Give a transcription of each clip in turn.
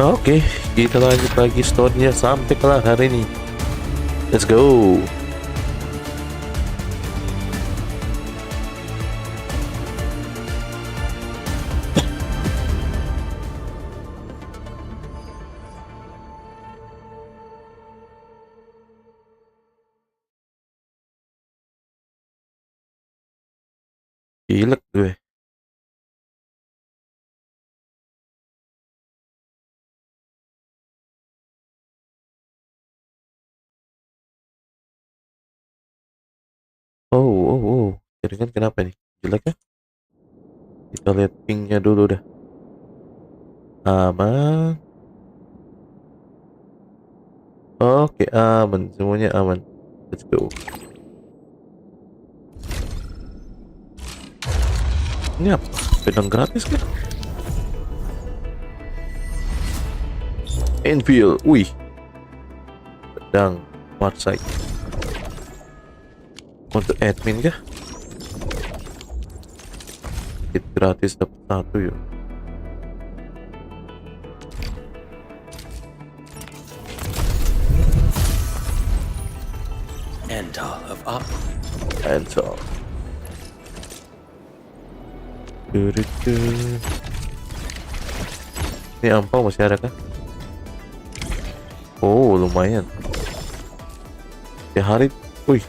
Oke, kita lanjut lagi story-nya sampai kelar hari ini. Let's go. Gilek gue. Oh. Jaringan kenapa nih? Jelek ya? Kita lihat pingnya dulu dah. Aman. Oke, aman. Semuanya aman. Let's go. Ini apa? Pedang gratis kan? Endfield. Wih. Pedang. Smart side. Untuk admin kah? Kit gratis dapat 1 yuk. Antal of up. Antal. Ini ampau masih ada kah? Oh lumayan. Hari, wih,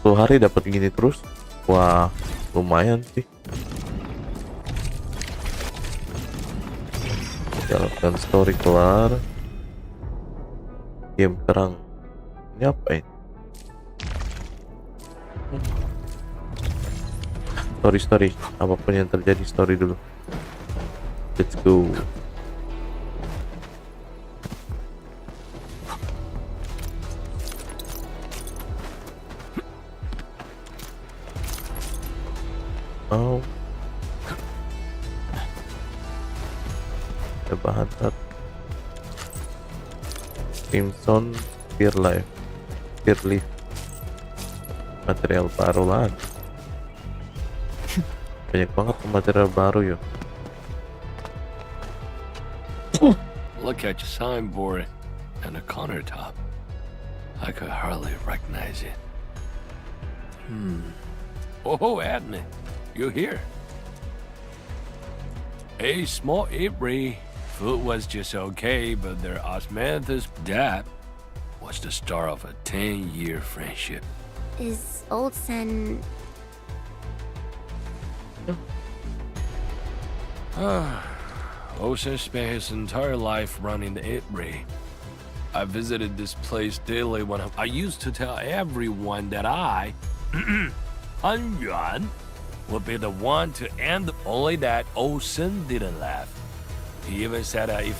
10 hari dapat gini terus. Wah lumayan sih. Jalankan story kelar. Game perang. Ini apa ini? Story apapun yang terjadi story dulu. Let's go. Oh, ada bahan satu. Crimson Fear Life, Fear Leaf, material baru lah. Banyak banget material baru yuk. Look at your signboard and the countertop. I could hardly recognize it. Oh, Adney, you're here. A small Avery. Food was just okay, but their osmanthus dad was the start of a 10-year friendship. Is old Sen... Ocean spent his entire life running the Avery. I visited this place daily when I used to tell everyone that I, Jangan, would be the one to end. Only that Ocean didn't laugh. He even said that if...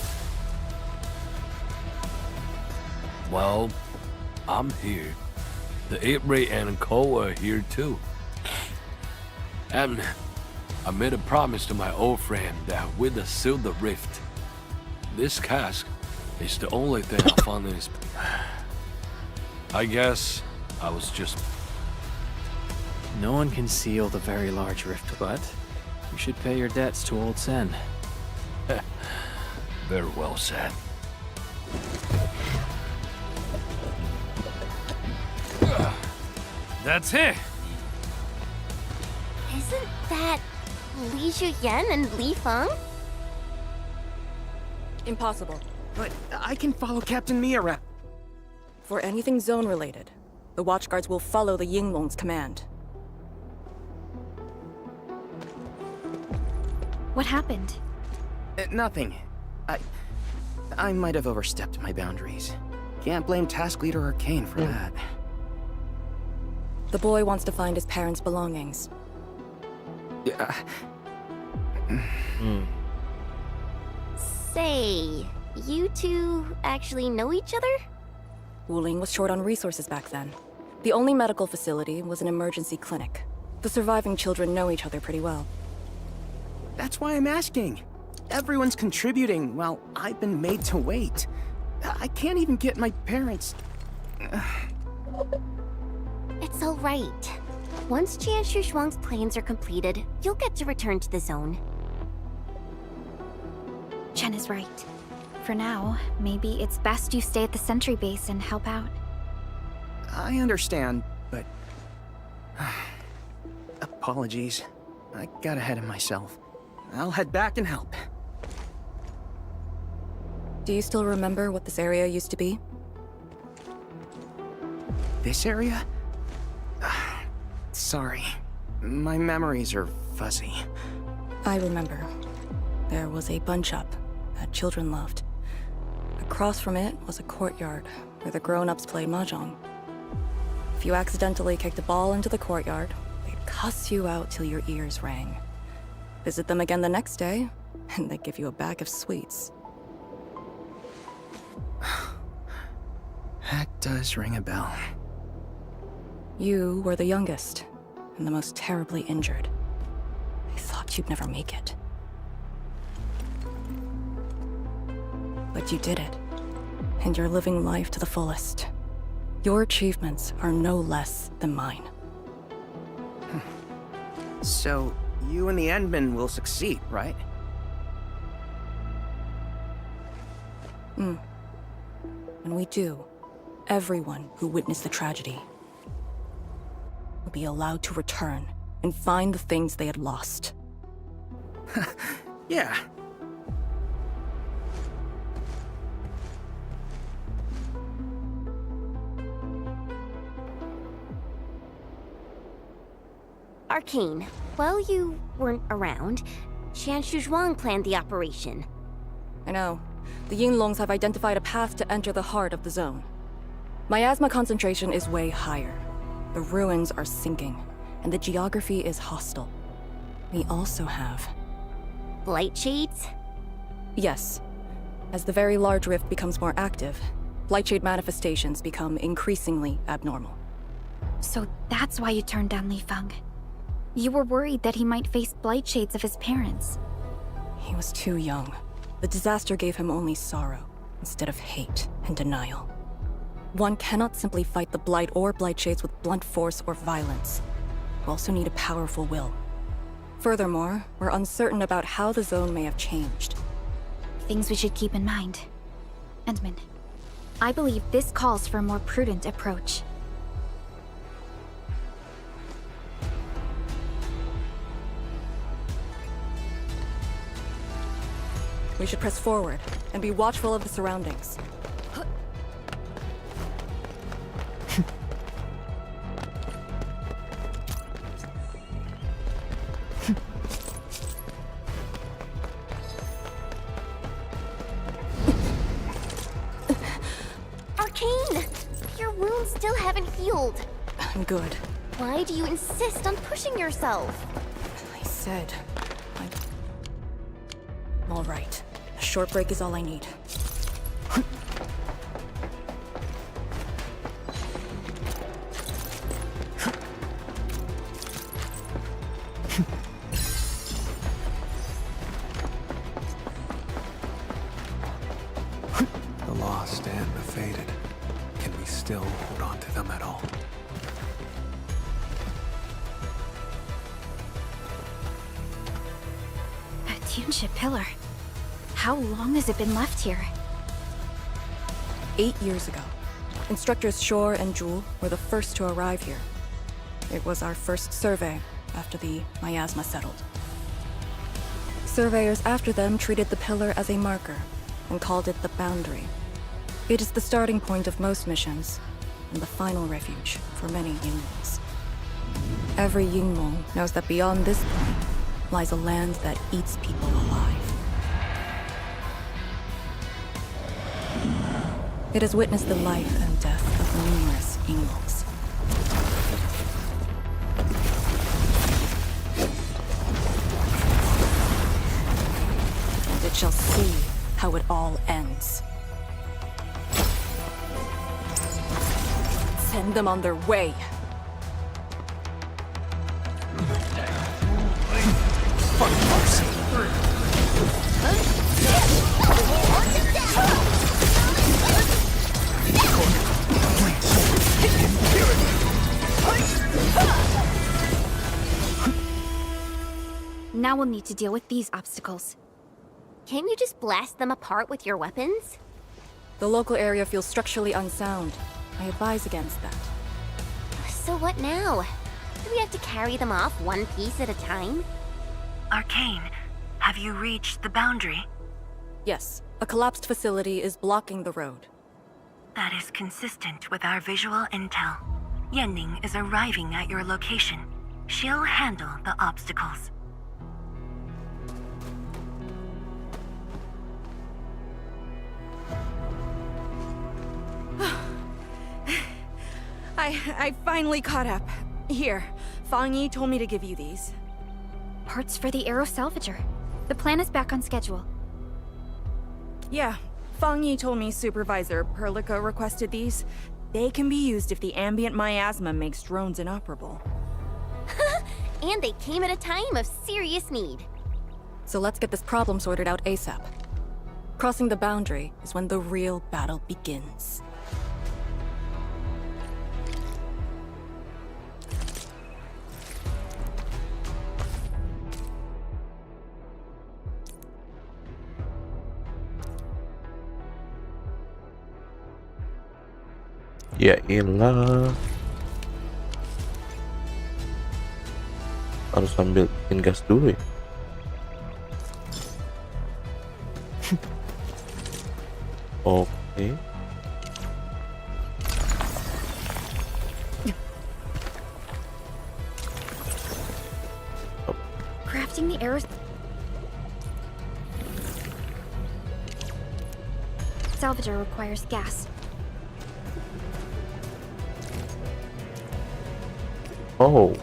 Well, I'm here. The Avery and Co are here too. And I made a promise to my old friend that we'd seal the rift. This cask is the only thing I found in his... I guess I was just... No one can seal the very large rift, but you should pay your debts to old Sen. Very well said. That's it. Isn't that Li Zhuyan and Li Feng? Impossible. But I can follow Captain Mi around. For anything zone-related, the Watchguards will follow the Yinglong's command. What happened? Nothing. I might have overstepped my boundaries. Can't blame Task Leader Arcane for that. The boy wants to find his parents' belongings. Yeah. Say, you two actually know each other? Wuling was short on resources back then. The only medical facility was an emergency clinic. The surviving children know each other pretty well. That's why I'm asking. Everyone's contributing while I've been made to wait. I can't even get my parents... It's all right. Once Jian Shuang's plans are completed, you'll get to return to the zone. Chen is right. For now, maybe it's best you stay at the sentry base and help out. I understand, but... Apologies. I got ahead of myself. I'll head back and help. Do you still remember what this area used to be? This area? Sorry. My memories are fuzzy. I remember. There was a bun shop that children loved. Across from it was a courtyard where the grown-ups played mahjong. If you accidentally kicked a ball into the courtyard, they'd cuss you out till your ears rang. Visit them again the next day, and they'd give you a bag of sweets. That does ring a bell. You were the youngest, and the most terribly injured. I thought you'd never make it. But you did it, and you're living life to the fullest. Your achievements are no less than mine. So, you and the Endmen will succeed, right? When we do, everyone who witnessed the tragedy will be allowed to return and find the things they had lost. Yeah. Arcane, while you weren't around, Qianshu Zhuang planned the operation. I know. The Yinlongs have identified a path to enter the heart of the zone. Miasma concentration is way higher. The ruins are sinking, and the geography is hostile. We also have... Blight shades? Yes. As the very large rift becomes more active, Blightshade manifestations become increasingly abnormal. So that's why you turned down Li Feng. You were worried that he might face blight shades of his parents. He was too young. The disaster gave him only sorrow, instead of hate and denial. One cannot simply fight the Blight or Blightshades with blunt force or violence. You also need a powerful will. Furthermore, we're uncertain about how the zone may have changed. Things we should keep in mind. Endman, I believe this calls for a more prudent approach. We should press forward and be watchful of the surroundings. Arcane! Your wounds still haven't healed. I'm good. Why do you insist on pushing yourself? I said... I'm all right. A short break is all I need. The lost and the fated. Can we still hold on to them at all? A Tuneship pillar. How long has it been left here? 8 years ago, instructors Shore and Jewel were the first to arrive here. It was our first survey after the miasma settled. Surveyors after them treated the pillar as a marker and called it the boundary. It is the starting point of most missions and the final refuge for many Yinlongs. Every Yinlong knows that beyond this point lies a land that eats people alive. It has witnessed the life and death of numerous Yinlongs. And it shall see how it all ends. Send them on their way. Now we'll need to deal with these obstacles. Can't you just blast them apart with your weapons? The local area feels structurally unsound. I advise against that. So what now? Do we have to carry them off one piece at a time? Arcane, have you reached the boundary? Yes, a collapsed facility is blocking the road. That is consistent with our visual intel. Yenning is arriving at your location. She'll handle the obstacles. I finally caught up. Here, Fang Yi told me to give you these. Parts for the Aero Salvager. The plan is back on schedule. Yeah, Fang Yi told me Supervisor Perlica requested these. They can be used if the ambient miasma makes drones inoperable. And they came at a time of serious need. So let's get this problem sorted out ASAP. Crossing the boundary is when the real battle begins. Ya ilah. Harus sambil bikin gas dulu ya. Oke. Crafting the Aero Salvager requires gas. Oh.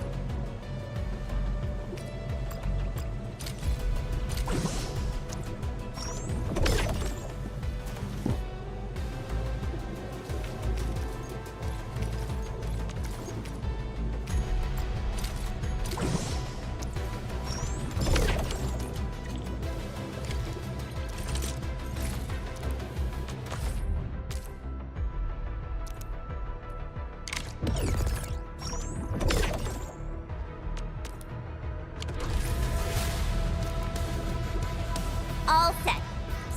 All set.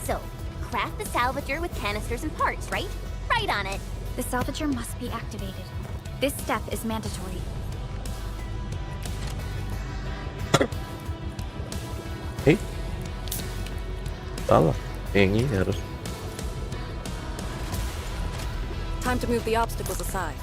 So, craft the salvager with canisters and parts, right? Right on it. The Salvager must be activated. This step is mandatory. Hey. Salah. Yang ini harus. Time to move the obstacles aside.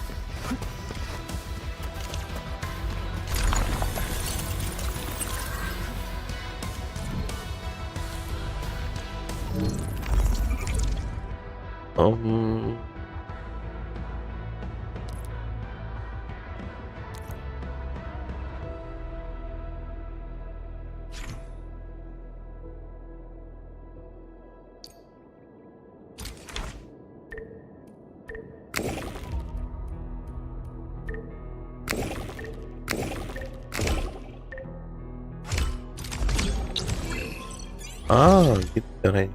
Gitu caranya.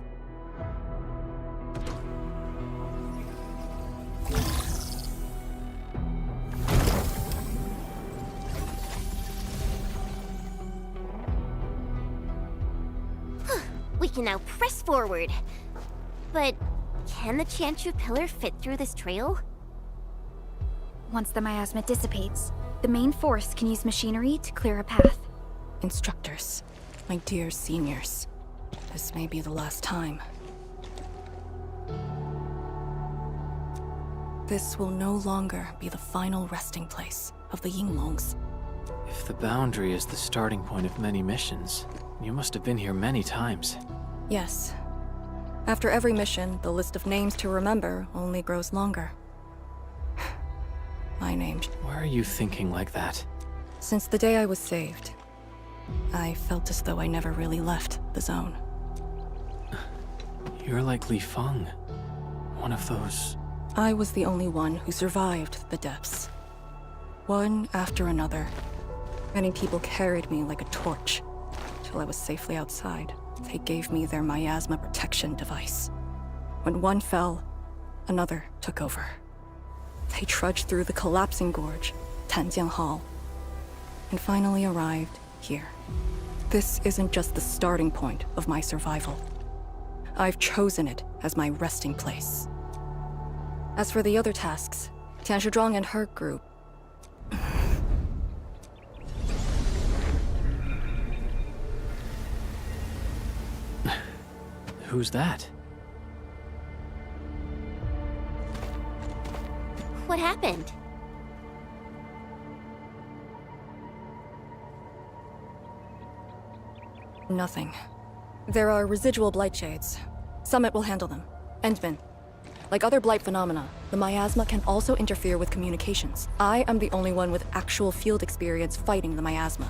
We can now press forward. But can the Chanchu pillar fit through this trail? Once the miasma dissipates, the main force can use machinery to clear a path. Instructors, my dear seniors, this may be the last time. This will no longer be the final resting place of the Yinglongs. If the boundary is the starting point of many missions, you must have been here many times. Yes. After every mission, the list of names to remember only grows longer. My name. Why are you thinking like that? Since the day I was saved, I felt as though I never really left the zone. You're like Li Feng. One of those... I was the only one who survived the depths. One after another. Many people carried me like a torch, till I was safely outside. They gave me their miasma protection device. When one fell, another took over. They trudged through the collapsing gorge, Tanjian Hall, and finally arrived here. This isn't just the starting point of my survival. I've chosen it as my resting place. As for the other tasks, Tian Shizhuang and her group... Who's that? What happened? Nothing. There are residual blight shades. Summit will handle them. Endman. Like other blight phenomena, the miasma can also interfere with communications. I am the only one with actual field experience fighting the miasma.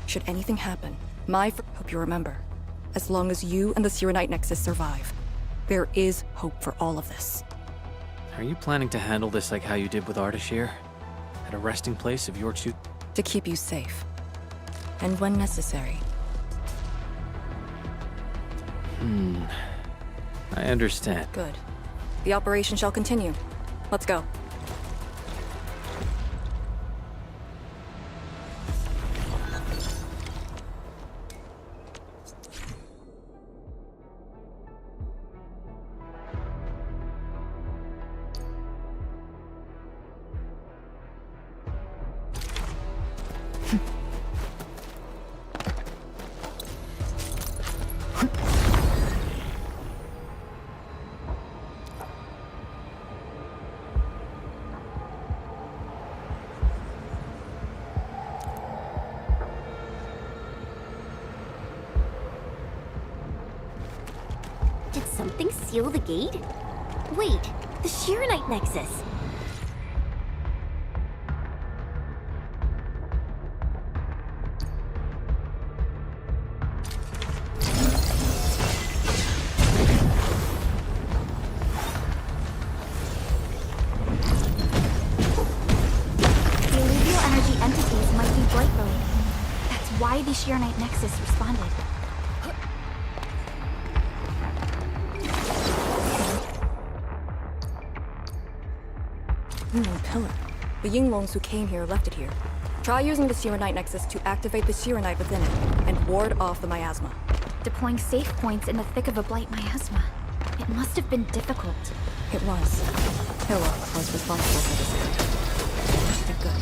Should anything happen, hope you remember, as long as you and the Sirenite Nexus survive, there is hope for all of this. Are you planning to handle this like how you did with Ardashir? At a resting place of your choosing? To keep you safe. And when necessary. I understand. Good. The operation shall continue. Let's go. Did something seal the gate? Wait, the Shirenite Nexus. The alluvial energy entities might be blight related. That's why the Shirenite Nexus responded. Pillar. The Yinglongs who came here left it here. Try using the Sirenite Nexus to activate the Sirenite within it, and ward off the miasma. Deploying safe points in the thick of a blight miasma. It must have been difficult. It was. Pillar was responsible for this. But good.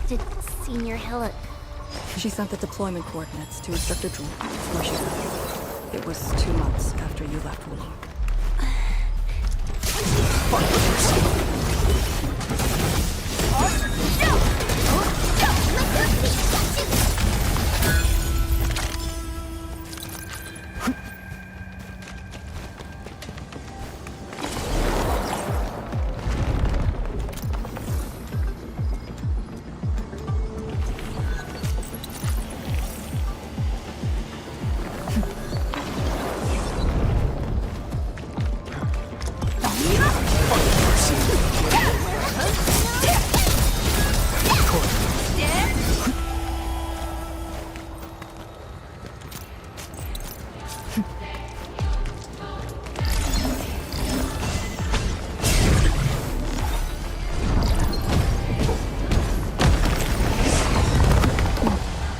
Did Senior Hella... She sent the deployment coordinates to Instructor Drew before she left. It was 2 months after you left ruling.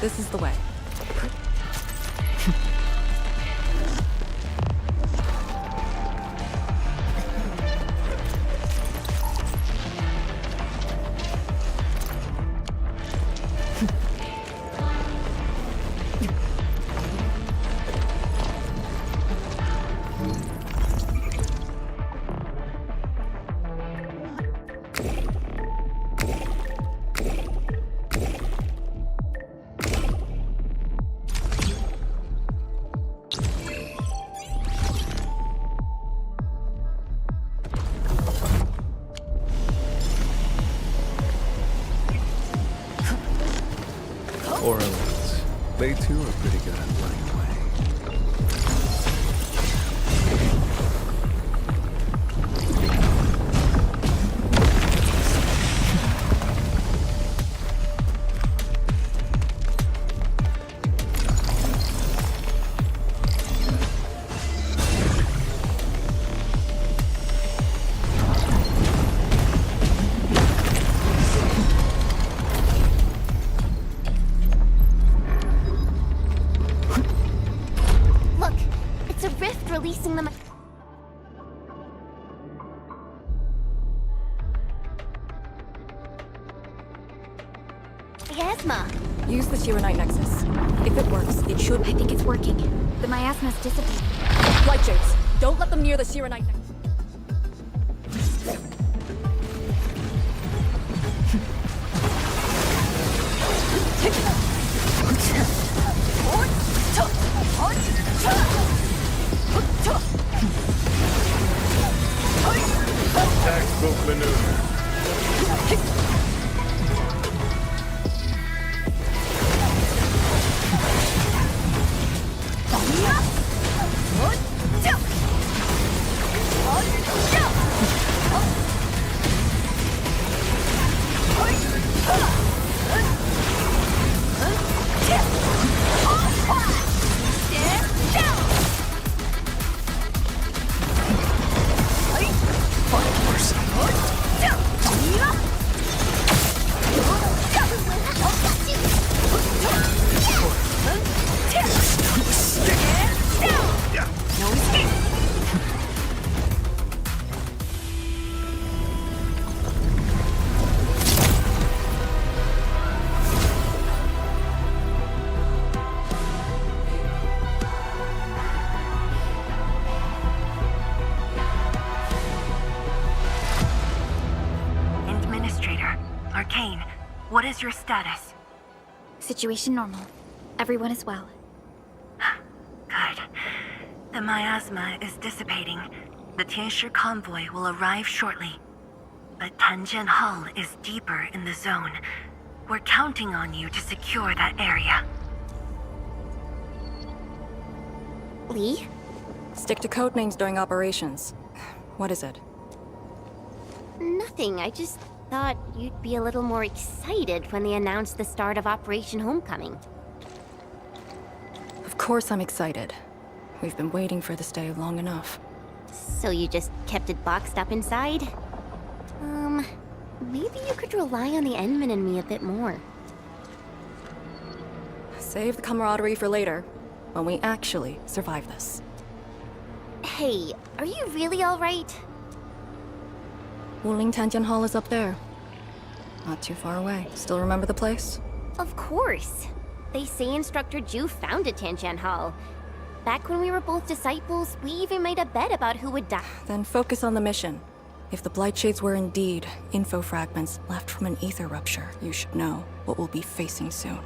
This is the way. correlates. They too are pretty good at running away. Look, it's a rift releasing them. Miasma. Use the Shiranite Nexus. If it works, it should. I think it's working. The miasma's dissipating. Light shades. Don't let them near the Shiranite Nexus. Textbook maneuver. Administrator, Arcane, what is your status? Situation normal. Everyone is well. Good. The miasma is dissipating. The Tianshi convoy will arrive shortly. But Tanjian Hall is deeper in the zone. We're counting on you to secure that area. Lee? Stick to code names during operations. What is it? Nothing. I just thought you'd be a little more excited when they announced the start of Operation Homecoming. Of course I'm excited. We've been waiting for this day long enough. So you just kept it boxed up inside? Maybe you could rely on the Endman and me a bit more. Save the camaraderie for later, when we actually survive this. Hey, are you really alright? Wuling Tanjian Hall is up there. Not too far away. Still remember the place? Of course. They say Instructor Ju founded Tianjian Hall. Back when we were both disciples, we even made a bet about who would die. Then focus on the mission. If the Blight Shades were indeed info fragments left from an ether rupture, you should know what we'll be facing soon.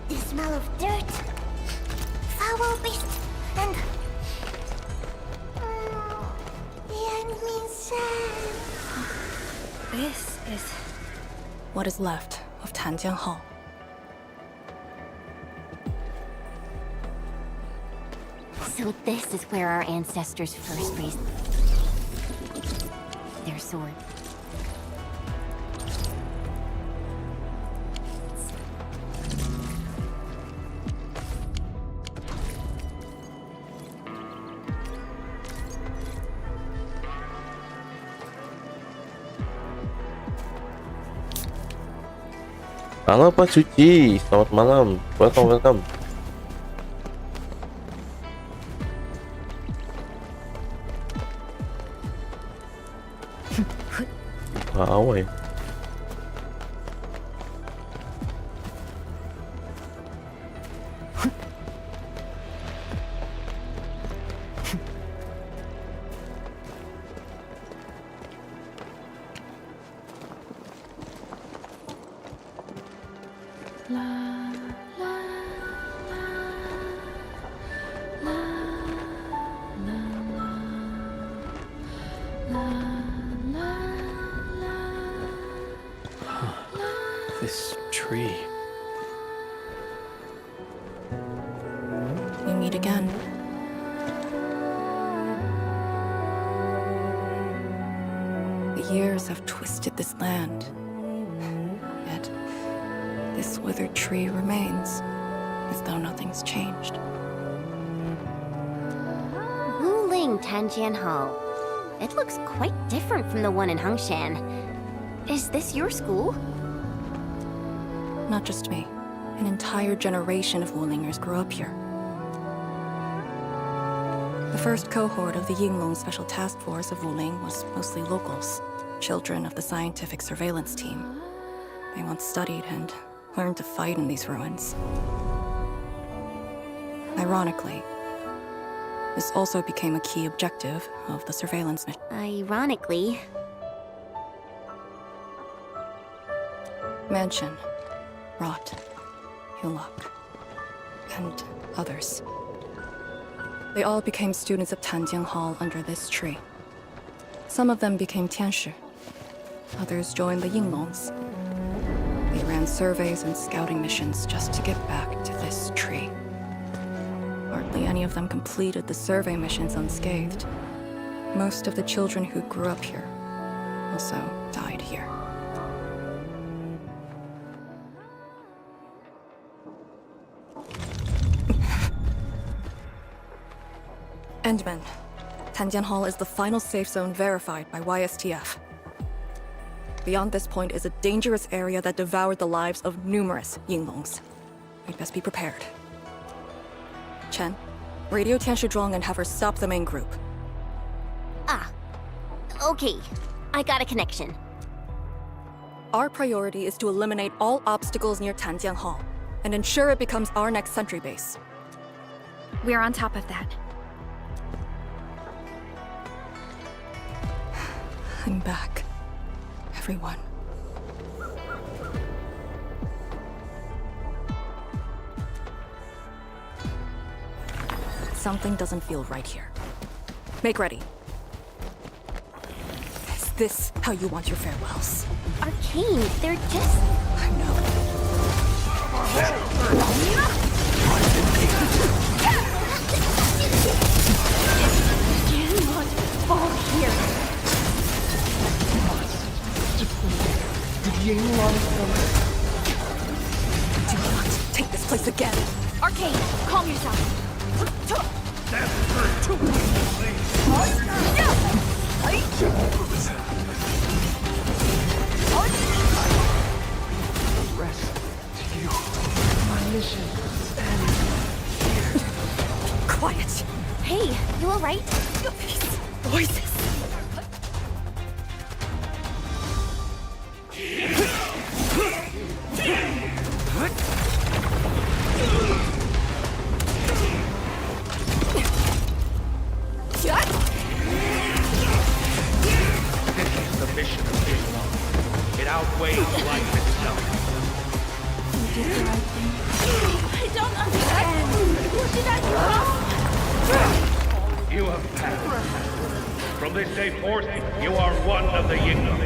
The smell of dirt, foul beast, and the enemy said. This is what is left of Tanjian Hall. So this is where our ancestors first raised their sword. Halo Pak Suci, selamat malam. Welcome. Tahu ya. This tree. We meet again. The years have twisted this land. Yet, this withered tree remains, as though nothing's changed. Wuling Tanjian Hall. It looks quite different from the one in Hongshan. Is this your school? Not just me. An entire generation of Wulingers grew up here. The first cohort of the Yinglong Special Task Force of Wuling was mostly locals, children of the scientific surveillance team. They once studied and learned to fight in these ruins. Ironically, this also became a key objective of the surveillance mission. Ironically. Mansion, Rot, Hillock, and others. They all became students of Tanjian Hall under this tree. Some of them became Tianshi. Others joined the Yinglongs. They ran surveys and scouting missions just to get back to this tree. Hardly any of them completed the survey missions unscathed. Most of the children who grew up here also died here. Endman. Tanjian Hall is the final safe zone verified by YSTF. Beyond this point is a dangerous area that devoured the lives of numerous Yinglongs. We'd best be prepared. Chen, radio Tian Shizhuang and have her stop the main group. Ah. Okay. I got a connection. Our priority is to eliminate all obstacles near Tanjian Hall and ensure it becomes our next sentry base. We're on top of that. I'm back. Everyone. Something doesn't feel right here. Make ready. Is this how you want your farewells? Arcane, they're just... I know. You cannot fall here. Do not take this place again. Arcane, calm yourself. Rest to you. My mission ends here. Quiet. Hey, you alright? These voices. The mission of Islam. It outweighs life itself. You did the right thing. I don't understand. What did I do? You have passed. From this day forth, you are one of the Yinglong.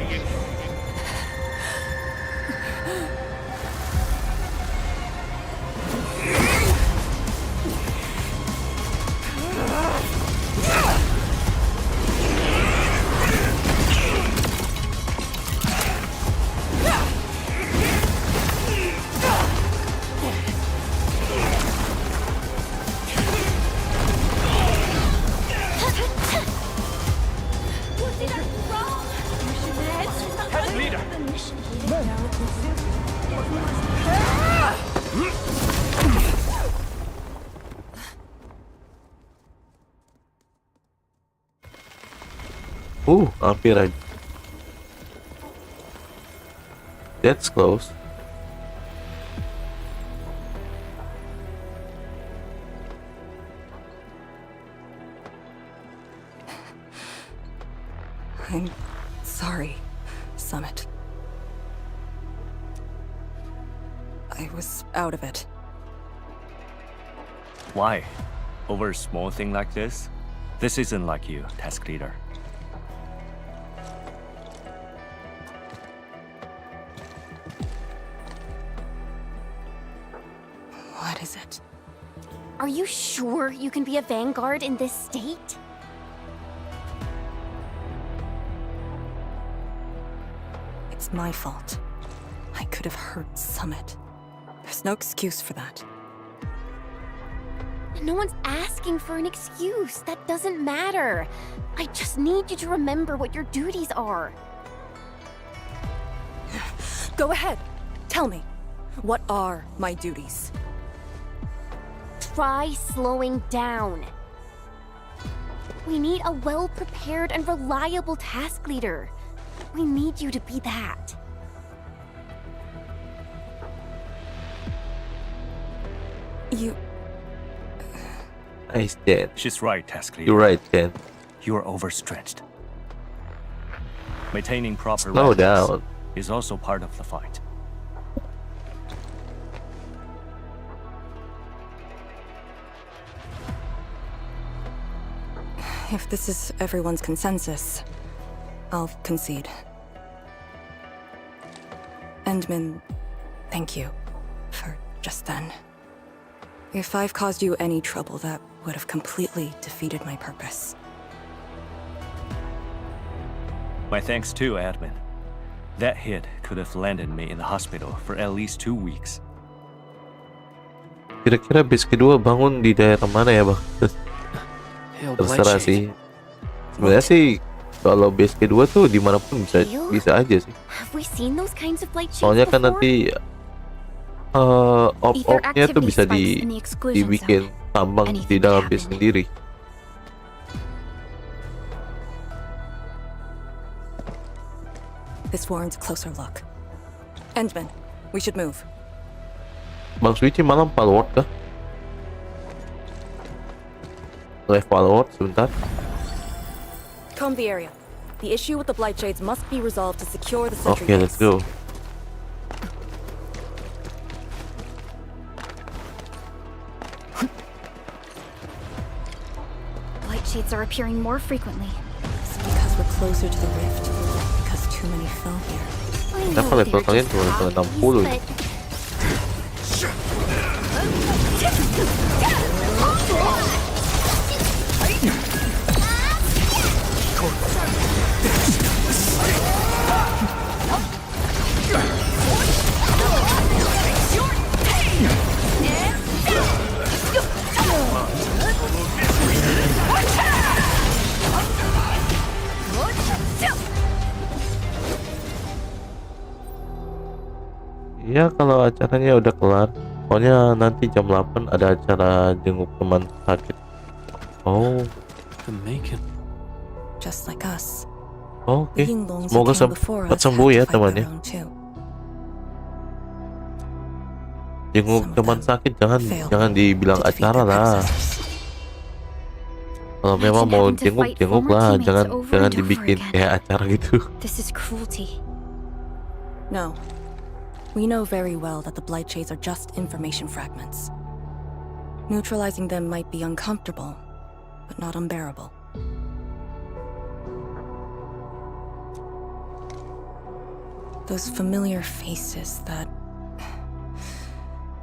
Hampir aja. That's close. I'm sorry, Summit. I was out of it. Why? Over a small thing like this? This isn't like you, task leader. What is it? Are you sure you can be a vanguard in this state? It's my fault. I could have hurt Summit. There's no excuse for that. No one's asking for an excuse. That doesn't matter. I just need you to remember what your duties are. Go ahead. Tell me. What are my duties? Try slowing down. We need a well-prepared and reliable task leader. We need you to be that. You... Nice, Dan. She's right, task leader. You're right, Dan. You are overstretched. Maintaining proper Slow balance down. is also part of the fight. If this is everyone's consensus, I'll concede. Endman, thank you for just then. If I've caused you any trouble, that would have completely defeated my purpose. My thanks too, admin. That hit could have landed me in the hospital for at least 2 weeks. Kira-kira base kedua bangun di daerah mana ya, Bang? Terserah sih. Sebenarnya sih kalau base kedua tuh dimanapun bisa aja sih. Have we seen those kinds of light shades Soalnya kan before? nanti op-opnya tuh bisa dibikin tambang di dalam base sendiri. This warrants a closer look. Endman, we should move. Bang Switchy malam forward kah? Left forward sebentar. Comb the area. The issue with the Blight Shades must be resolved to secure the sentry Okay, let's go. Light shades are appearing more frequently. It's because we're closer to the rift. Because too many fell here. Kenapa level kalian cuma level 60? Ya kalau acaranya udah kelar, pokoknya nanti jam 8 ada acara jenguk teman sakit. Oh, Just like us. oke. The Yinglongs Semoga who came before cepat us sembuh had ya to fight temannya. their own too. Jenguk teman sakit jangan dibilang acara lah. Kalau memang mau jenguk lah, jangan dibikin kayak acara gitu. This is cruelty. No. We know very well that the Blight Shades are just information fragments. Neutralizing them might be uncomfortable, but not unbearable. Those familiar faces that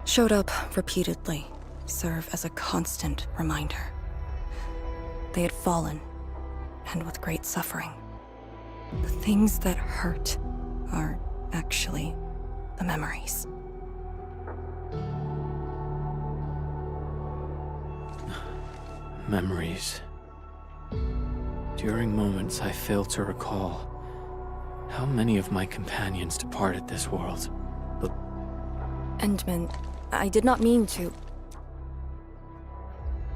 showed up repeatedly serve as a constant reminder. They had fallen, and with great suffering. The things that hurt are actually the memories. Memories. During moments I fail to recall how many of my companions departed this world. Endman, I did not mean to.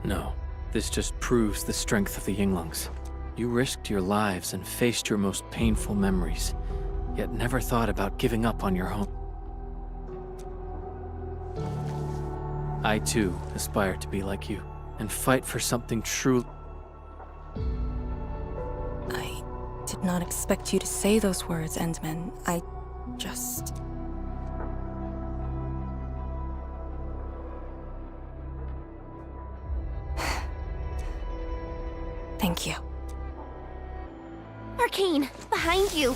No, this just proves the strength of the Yinglongs. You risked your lives and faced your most painful memories, yet never thought about giving up on your home. I too aspire to be like you, and fight for something true. I did not expect you to say those words, Endman. I just... Thank you. Arcane, behind you!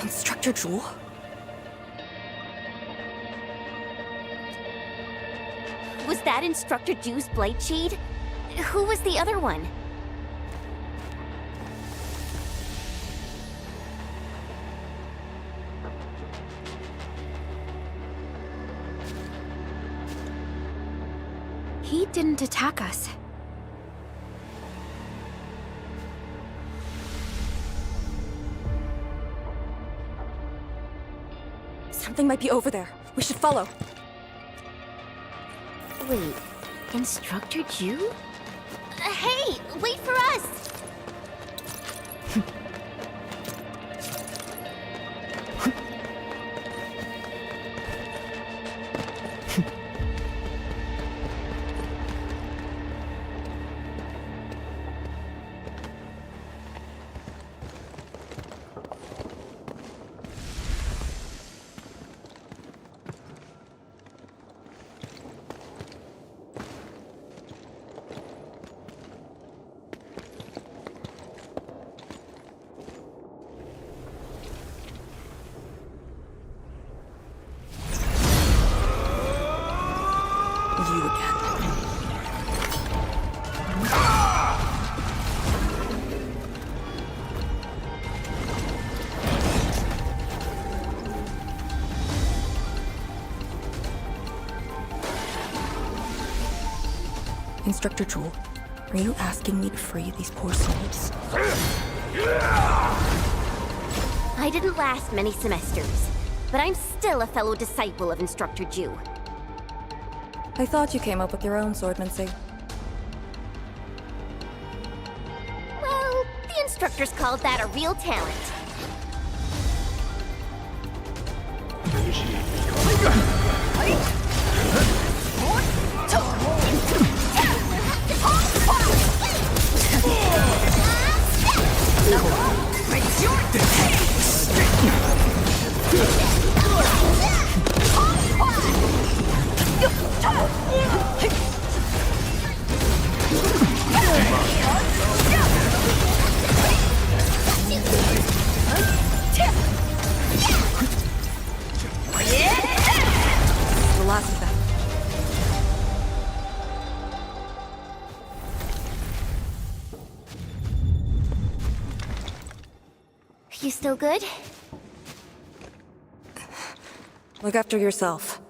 Instructor Jewel? Was that Instructor Jew's Blight Shade? Who was the other one? He didn't attack us. Something might be over there. We should follow. Wait, Instructor Jew? Hey, wait for us! You again. Instructor Jewel, are you asking me to free these poor souls? I didn't last many semesters, but I'm still a fellow disciple of Instructor Jew. I thought you came up with your own swordmancy. Well, the instructors called that a real talent. The last of them. You still good? Look after yourself.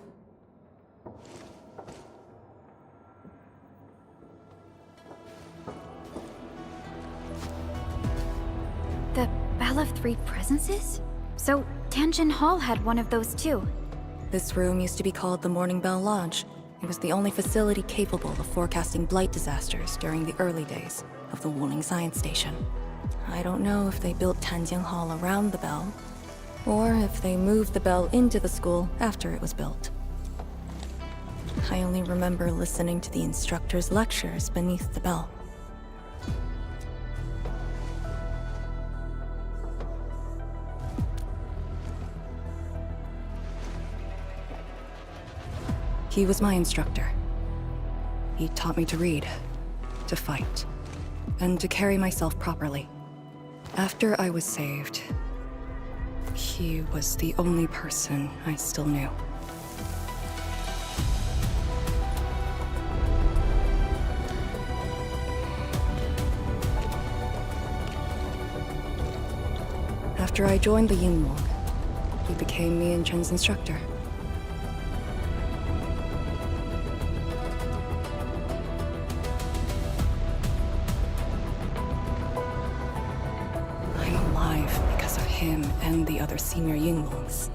The Bell of Three Presences? So, Tianjin Hall had one of those too. This room used to be called the Morning Bell Lodge. It was the only facility capable of forecasting blight disasters during the early days of the Wuling Science Station. I don't know if they built Tianjin Hall around the bell, or if they moved the bell into the school after it was built. I only remember listening to the instructor's lectures beneath the bell. He was my instructor. He taught me to read, to fight, and to carry myself properly. After I was saved, he was the only person I still knew. After I joined the Yunmong, he became me and Chen's instructor. him and the other senior Yinglongs.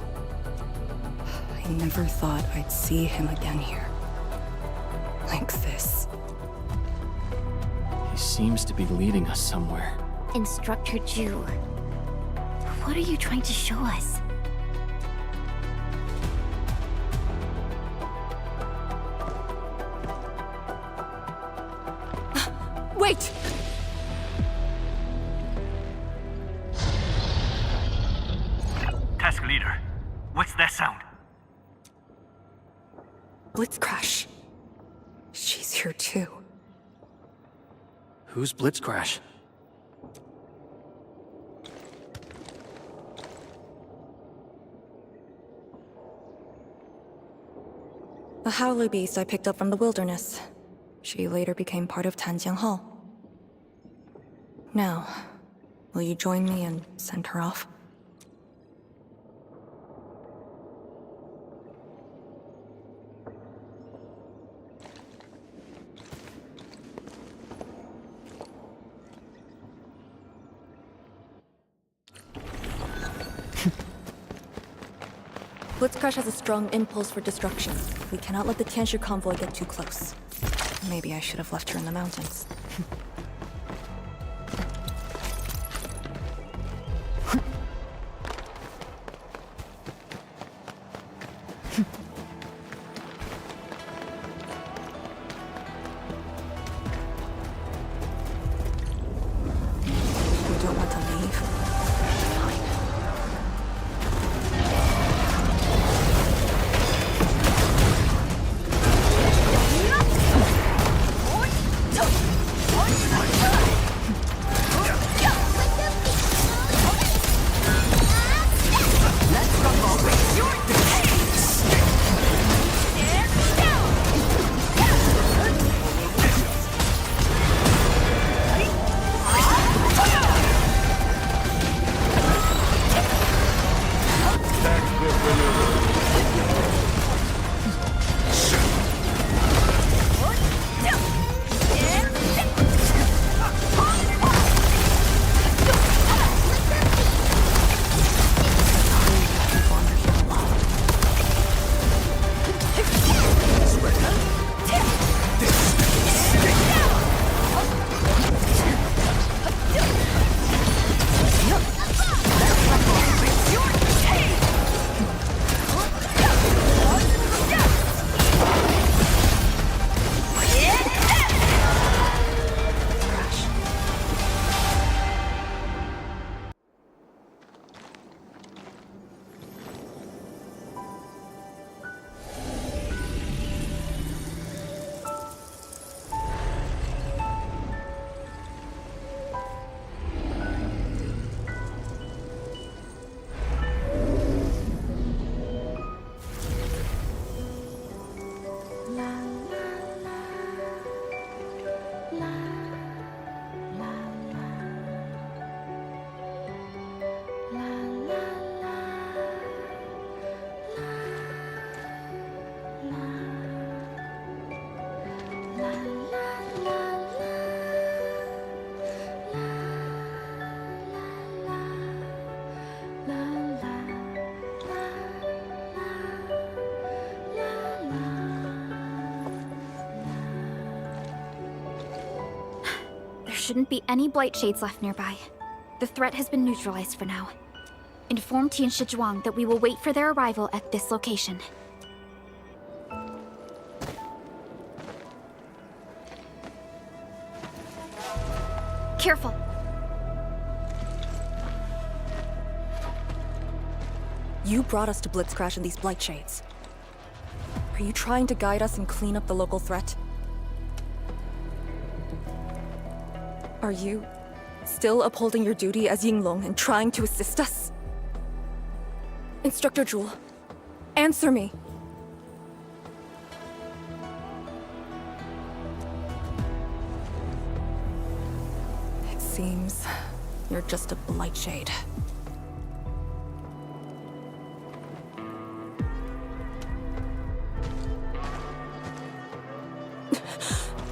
I never thought I'd see him again here. Like this. He seems to be leading us somewhere. Instructor Ju, what are you trying to show us? Wait! Task leader, what's that sound? Blitzcrash. She's here too. Who's Blitzcrash? A howler beast I picked up from the wilderness. She later became part of Tanjiang Hall. Now, will you join me and send her off? Blitzcrash has a strong impulse for destruction. We cannot let the Tianshu convoy get too close. Maybe I should have left her in the mountains. You don't want to leave? Fine. Shouldn't be any blight shades left nearby. The threat has been neutralized for now. Inform Tianshi Zhuang that we will wait for their arrival at this location. Careful. You brought us to Blitzcrash and these blight shades. Are you trying to guide us and clean up the local threat? Are you still upholding your duty as Yinglong and trying to assist us? Instructor Jewel, answer me! It seems you're just a blight shade.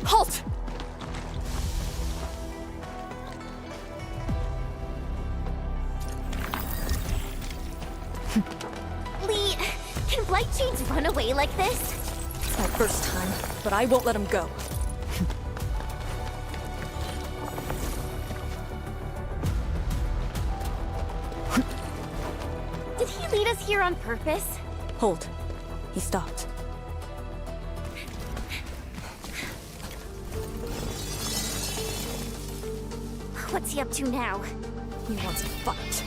Halt! run away like this? It's my first time, but I won't let him go. Did he lead us here on purpose? Hold. He stopped. What's he up to now? He wants to fight.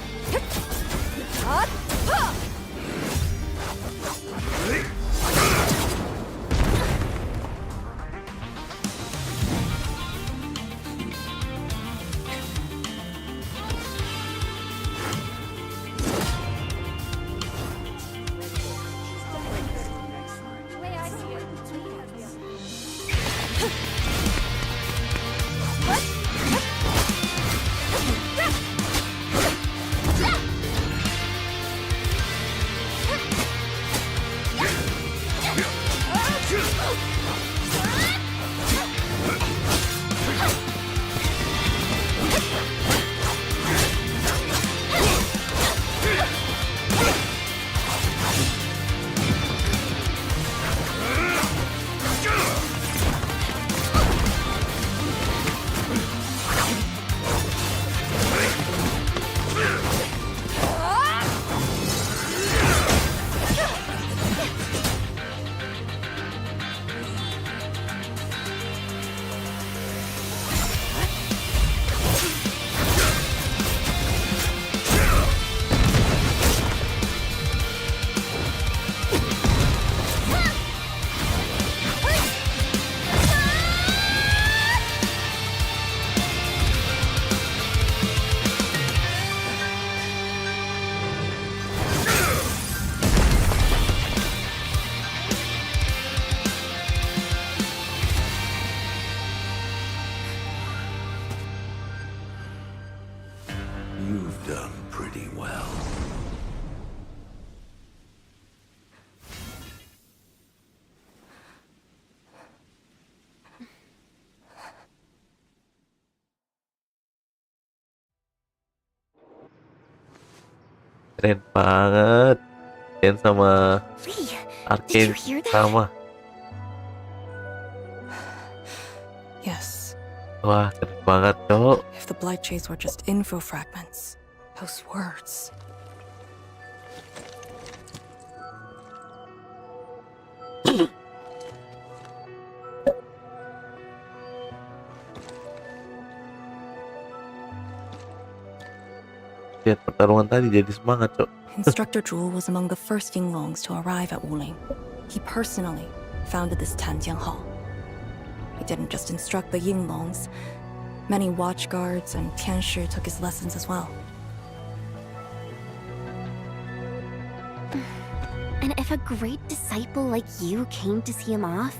You've done pretty well. Keren banget. Dan sama Lee, Arcane did you hear that? sama. Yes. Wah, keren banget, Cok. If the Blight Chase were just info fragments, those words. Lihat pertarungan tadi jadi semangat, Cok. Instructor Zhu was among the first Yinglongs to arrive at Wuling. He personally founded this Tanjian Hall. He didn't just instruct the Yinglongs. Many watchguards and Tianshi took his lessons as well. And if a great disciple like you came to see him off,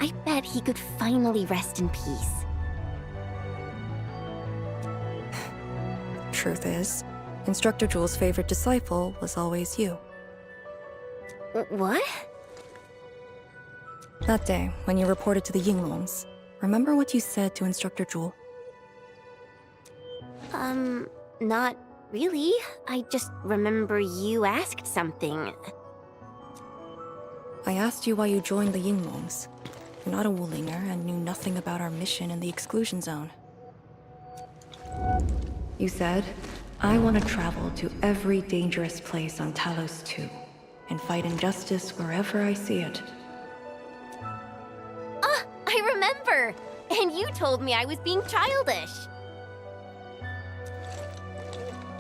I bet he could finally rest in peace. Truth is, Instructor Zhu's favorite disciple was always you. What? That day, when you reported to the Yinglongs, remember what you said to Instructor Zhu? Not really. I just remember you asked something. I asked you why you joined the Yinglongs. You're not a Wulinger and knew nothing about our mission in the exclusion zone. You said, I want to travel to every dangerous place on Talos-II and fight injustice wherever I see it. Ah, I remember! And you told me I was being childish.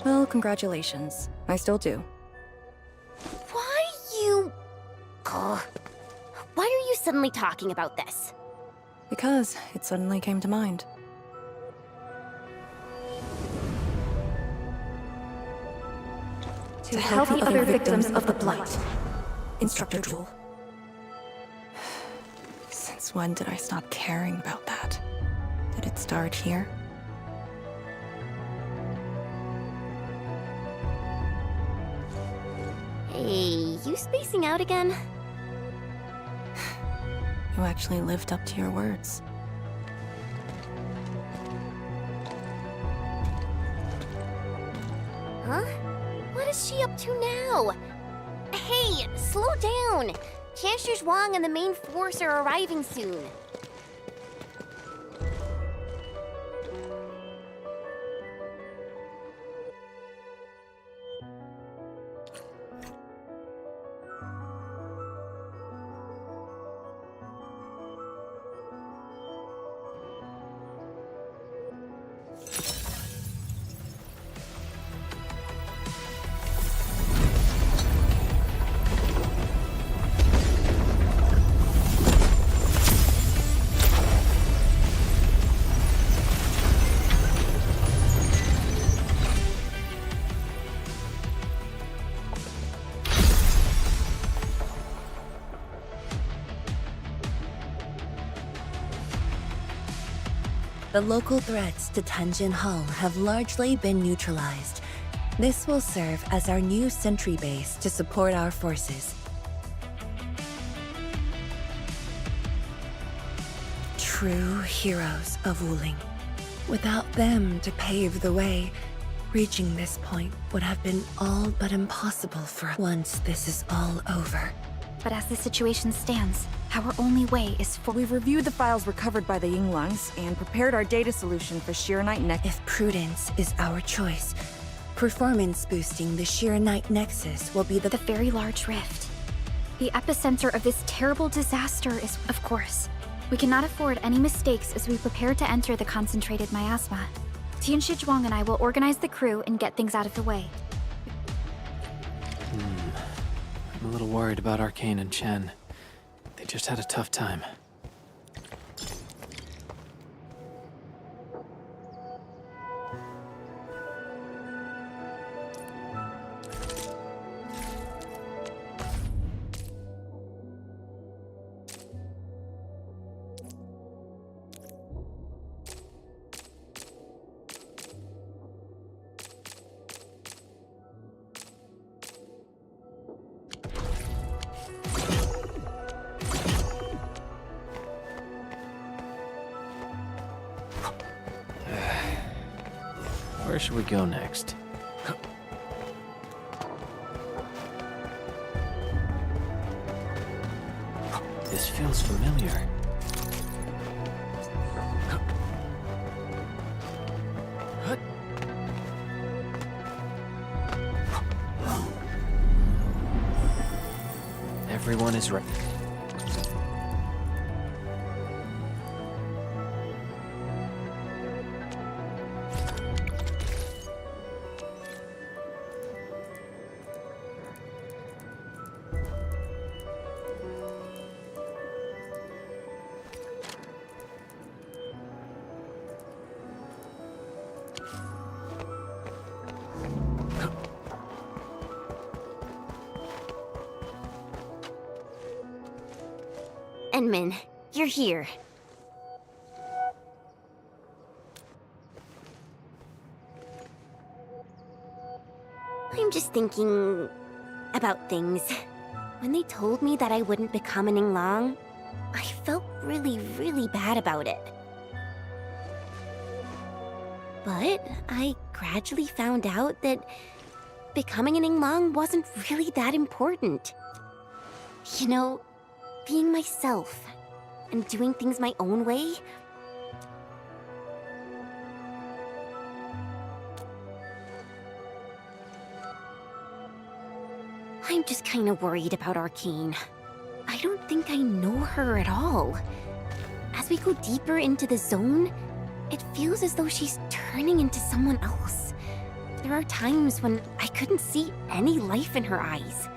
Well, congratulations. I still do. Why you... Ugh. Why are you suddenly talking about this? Because it suddenly came to mind. To help the other victims of the Blight. Instructor Zhu. Since when did I stop caring about that? Did it start here? Hey, you spacing out again? You actually lived up to your words. Huh? What is she up to now? Hey, slow down! Chancellor Zhuang and the main force are arriving soon. The local threats to Tianjin Hall have largely been neutralized. This will serve as our new sentry base to support our forces. True heroes of Wuling. Without them to pave the way, reaching this point would have been all but impossible for us once this is all over. But as the situation stands, our only way is for... We've reviewed the files recovered by the Yinglangs and prepared our data solution for Sheer Knight Nexus. If prudence is our choice, performance boosting the Sheer Knight Nexus will be the very large rift. The epicenter of this terrible disaster is, of course. We cannot afford any mistakes as we prepare to enter the concentrated miasma. Tianshi Zhuang and I will organize the crew and get things out of the way. I'm a little worried about Arcane and Chen. They just had a tough time. Where should we go next? This feels familiar. Everyone is right. Enmin, you're here. I'm just thinking about things. When they told me that I wouldn't become an Yinglang, I felt really, really bad about it. But I gradually found out that becoming an Yinglang wasn't really that important. You know, being myself and doing things my own way. I'm just kind of worried about Arcane. I don't think I know her at all. As we go deeper into the zone, it feels as though she's turning into someone else. There are times when I couldn't see any life in her eyes.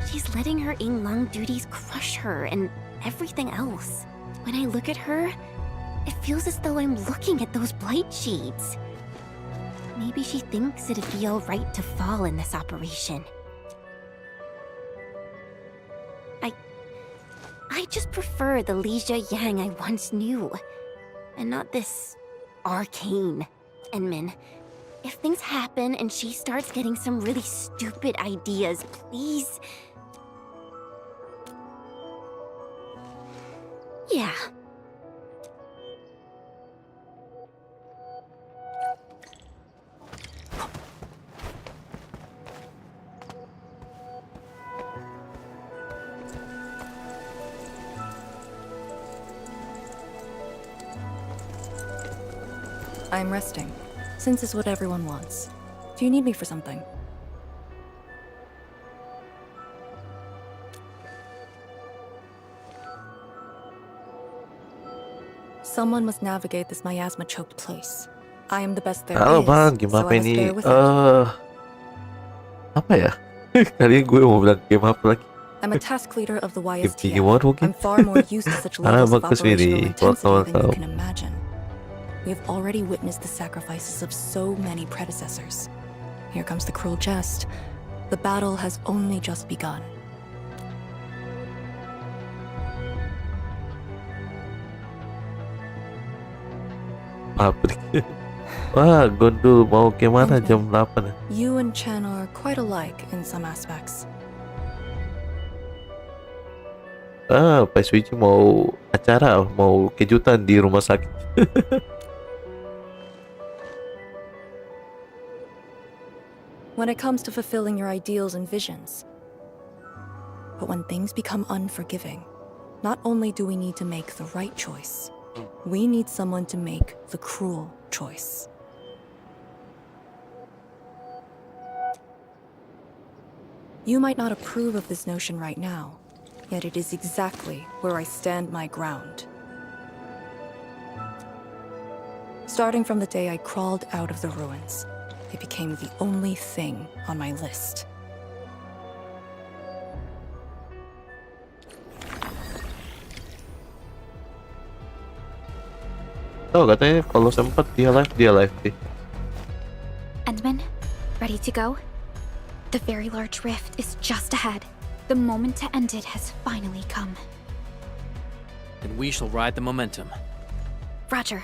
She's letting her Yinglang duties crush her and everything else. When I look at her, it feels as though I'm looking at those blight shades. Maybe she thinks it'd be alright to fall in this operation. I just prefer the Lizha Yang I once knew, and not this Arcane. Enmin, if things happen and she starts getting some really stupid ideas, please... Yeah. I'm resting, since it's what everyone wants. Do you need me for something? Someone must navigate this miasma-choked place. I am the best there Halo is, bang, so game apa I must ini? bear with it. Apa ya? Kali gue mau bilang game apa lagi? I'm a task leader of the Game YSTF. Digimon mungkin? I'm far more used to such levels of bagus operational ini. intensity than you Welcome. can imagine. We have already witnessed the sacrifices of so many predecessors. Here comes the cruel jest. The battle has only just begun. Pabrik. Wah, Gondol mau ke mana jam 8 ya? You and Chen are quite alike in some aspects. Pak Suichi mau acara, mau kejutan di rumah sakit. When it comes to fulfilling your ideals and visions. But when things become unforgiving, not only do we need to make the right choice, we need someone to make the cruel choice. You might not approve of this notion right now, yet it is exactly where I stand my ground. Starting from the day I crawled out of the ruins, it became the only thing on my list. Oh, katanya kalau sempat dia live deh. Endman, ready to go? The very large rift is just ahead. The moment to end it has finally come. And we shall ride the momentum. Roger.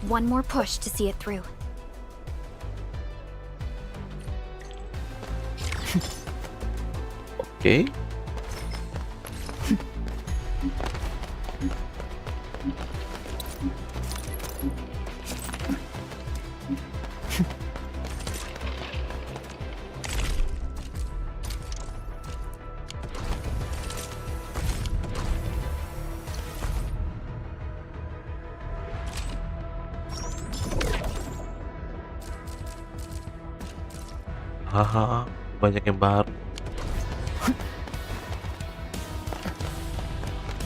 One more push to see it through. Okay. Haha, banyak yang baru.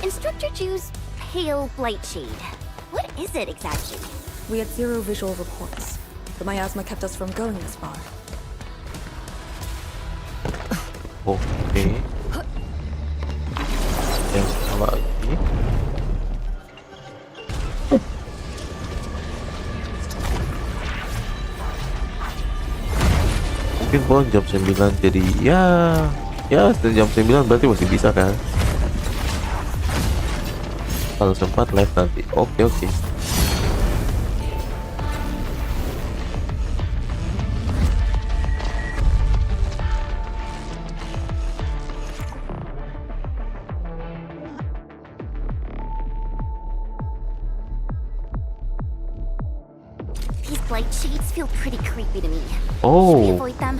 Instructor Ju's pale blight shade. What is it exactly? We had zero visual reports. The miasma kept us from going this far. Oke. Yang sama lagi. Mungkin kalau jam 9 jadi ya jam 9 berarti masih bisa kan? Kalau sempat live nanti. Oke. These blight shades feel pretty creepy to me. Oh, Should we avoid them?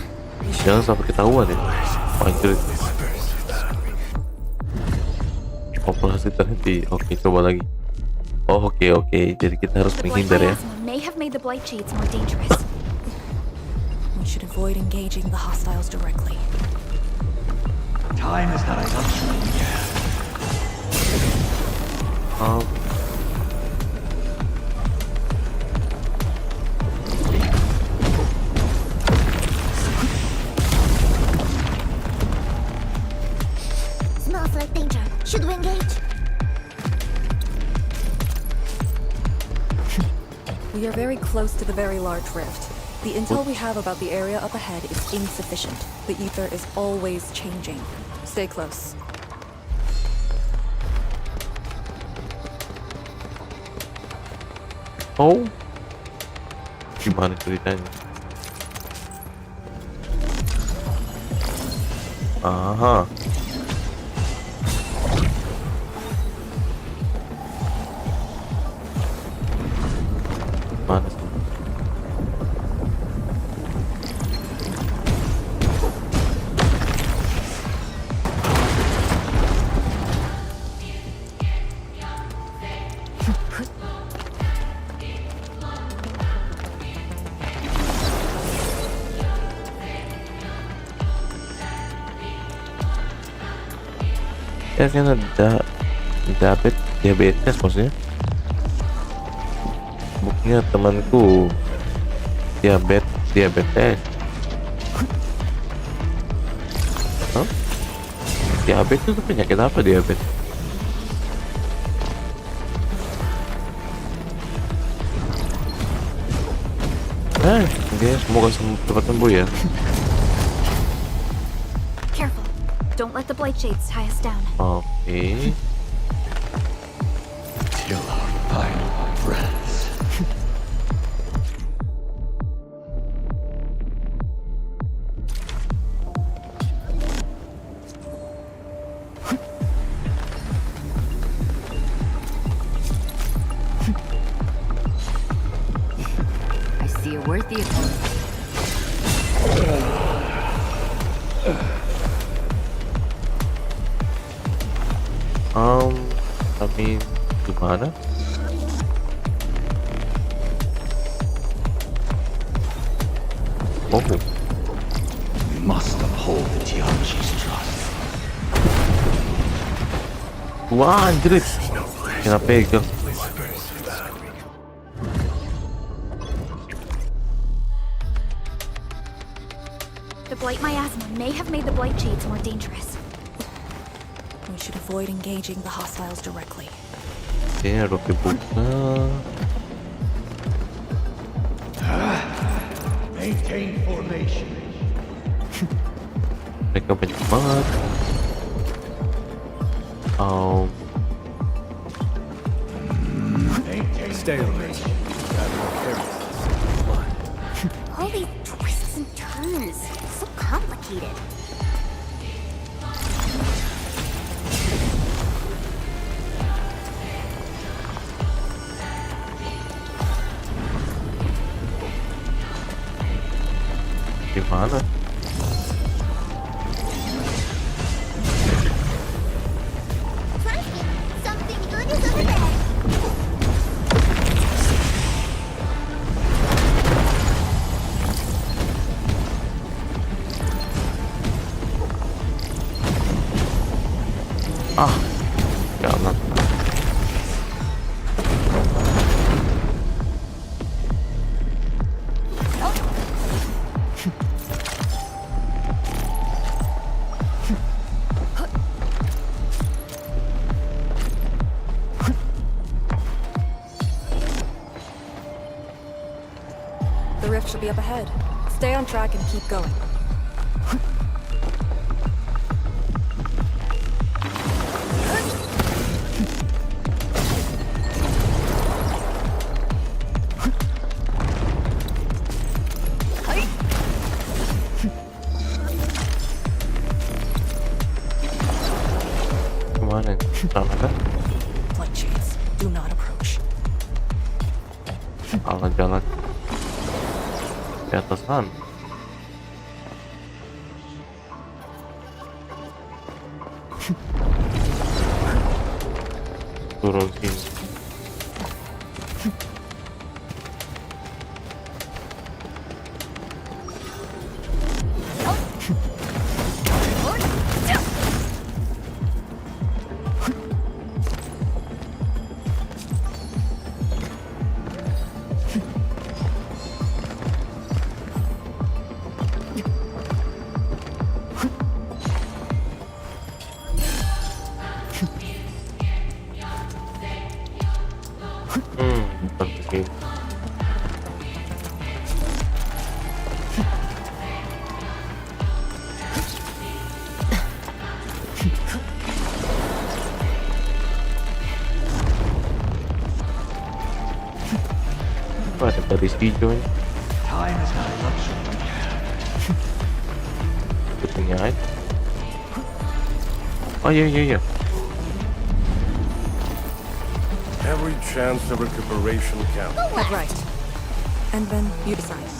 jangan sampai ketahuan ya. Anjir. Operasi terhenti. Oke, coba lagi. Oh, oke. Jadi kita harus The blood menghindar ya. miasma may have made the blight shades more dangerous. We should avoid engaging the hostiles directly. Time is not enough. Smells like danger. Should we engage? We are very close to the very large rift. The intel we have about the area up ahead is insufficient. The ether is always changing. Stay close. Oh, gimana ceritanya? Aha. Mana sih? Ya kan ada diabetes maksudnya. Buktinya temanku diabetes. Hah? Diabetes itu penyakit apa diabetes? Oke, semoga cepat sembuh ya. Careful. Don't let the blight shades tie us down. Oke. Till our final breaths. I see a worthy opponent. Tapi gimana? Oh, We must uphold the Tianqi's trust. wah anjir, kena pegang. The blight miasma may have made the blight shades more dangerous. We should avoid engaging the hostiles directly. Oke, harus dibuka. Maintain formation. Mereka banyak banget. Stay alert. All these twists and turns. So complicated. Gimana? Something good is over there. Jangan. The rift should be up ahead. Stay on track and keep going. Kemana? Sana kan? Light shades, do not approach. Salah jalan. Di atas sana. Turun sini. Bukan begini. Apa ada garis hijau ini? Time is not a luxury. Ikutinnya aja. Oh iya. Every chance of recuperation counts. Head right. And then you decide.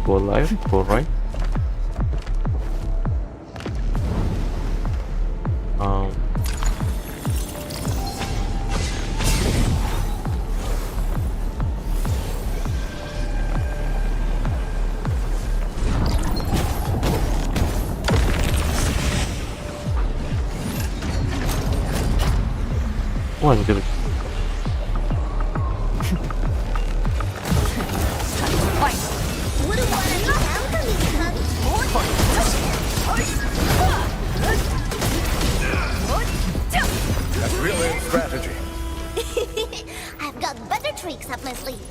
Go left, go right. Wah, anjir. That's brilliant strategy. I've got better tricks up my sleeve.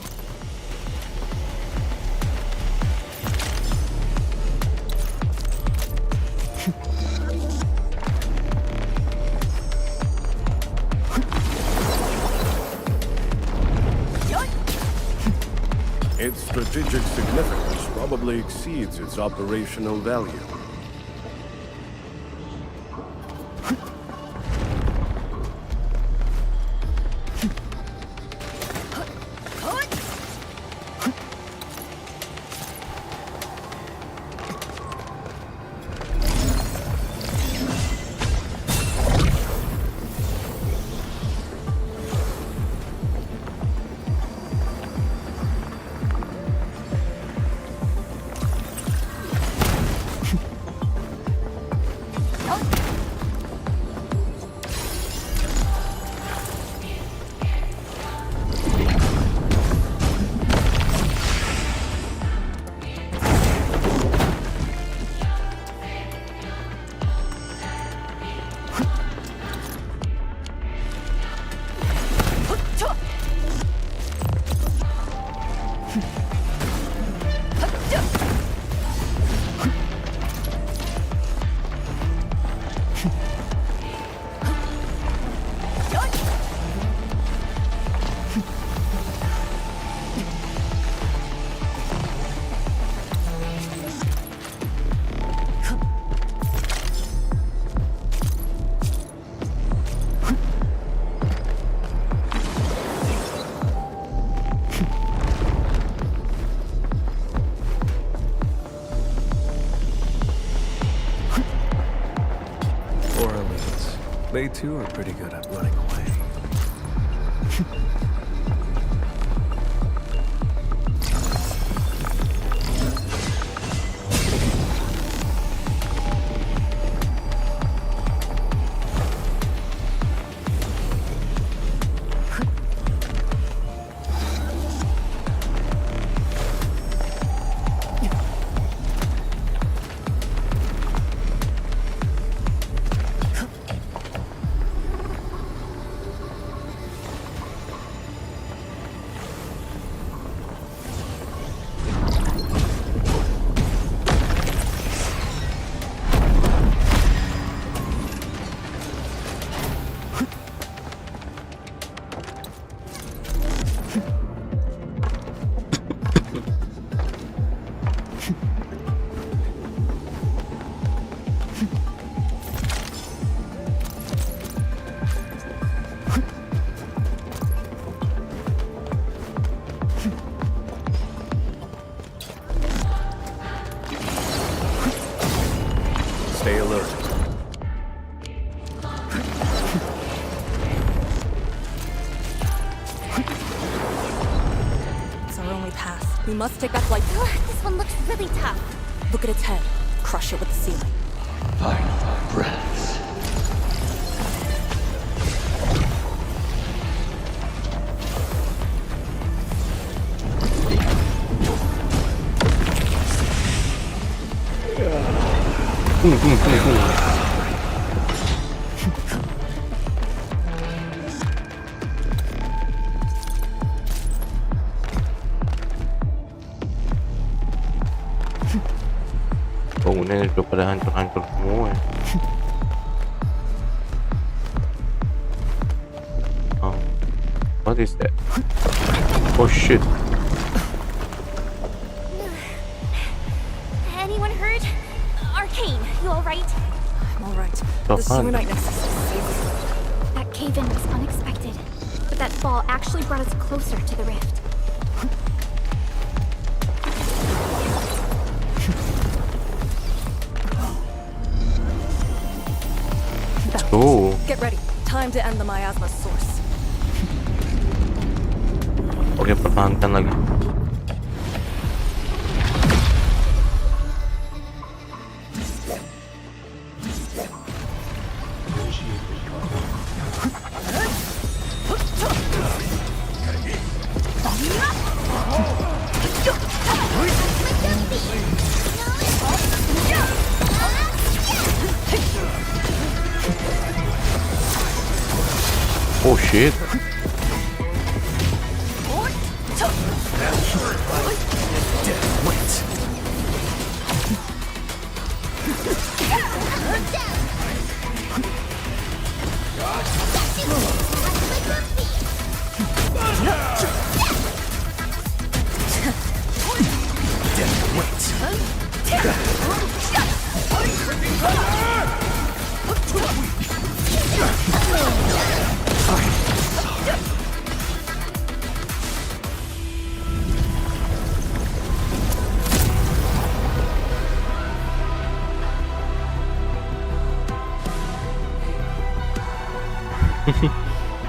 Its strategic significance probably exceeds its operational value. They too are pretty good at running away. Stay alert. It's our only path. We must take that flight. This one looks really tough. Look at its head. Crush it with the ceiling. Final breaths. Bangunannya sudah pada hancur-hancur semua ya. Oh, what is that? Oh shit. Anyone hurt? Arcane, you alright? I'm alright. So The fun. Serenite Nexus is safe. That cave-in was unexpected, but that fall actually brought us closer to the rift. Oh, Get ready. Time to end the miasma source. oke, pertahankan lagi. shit.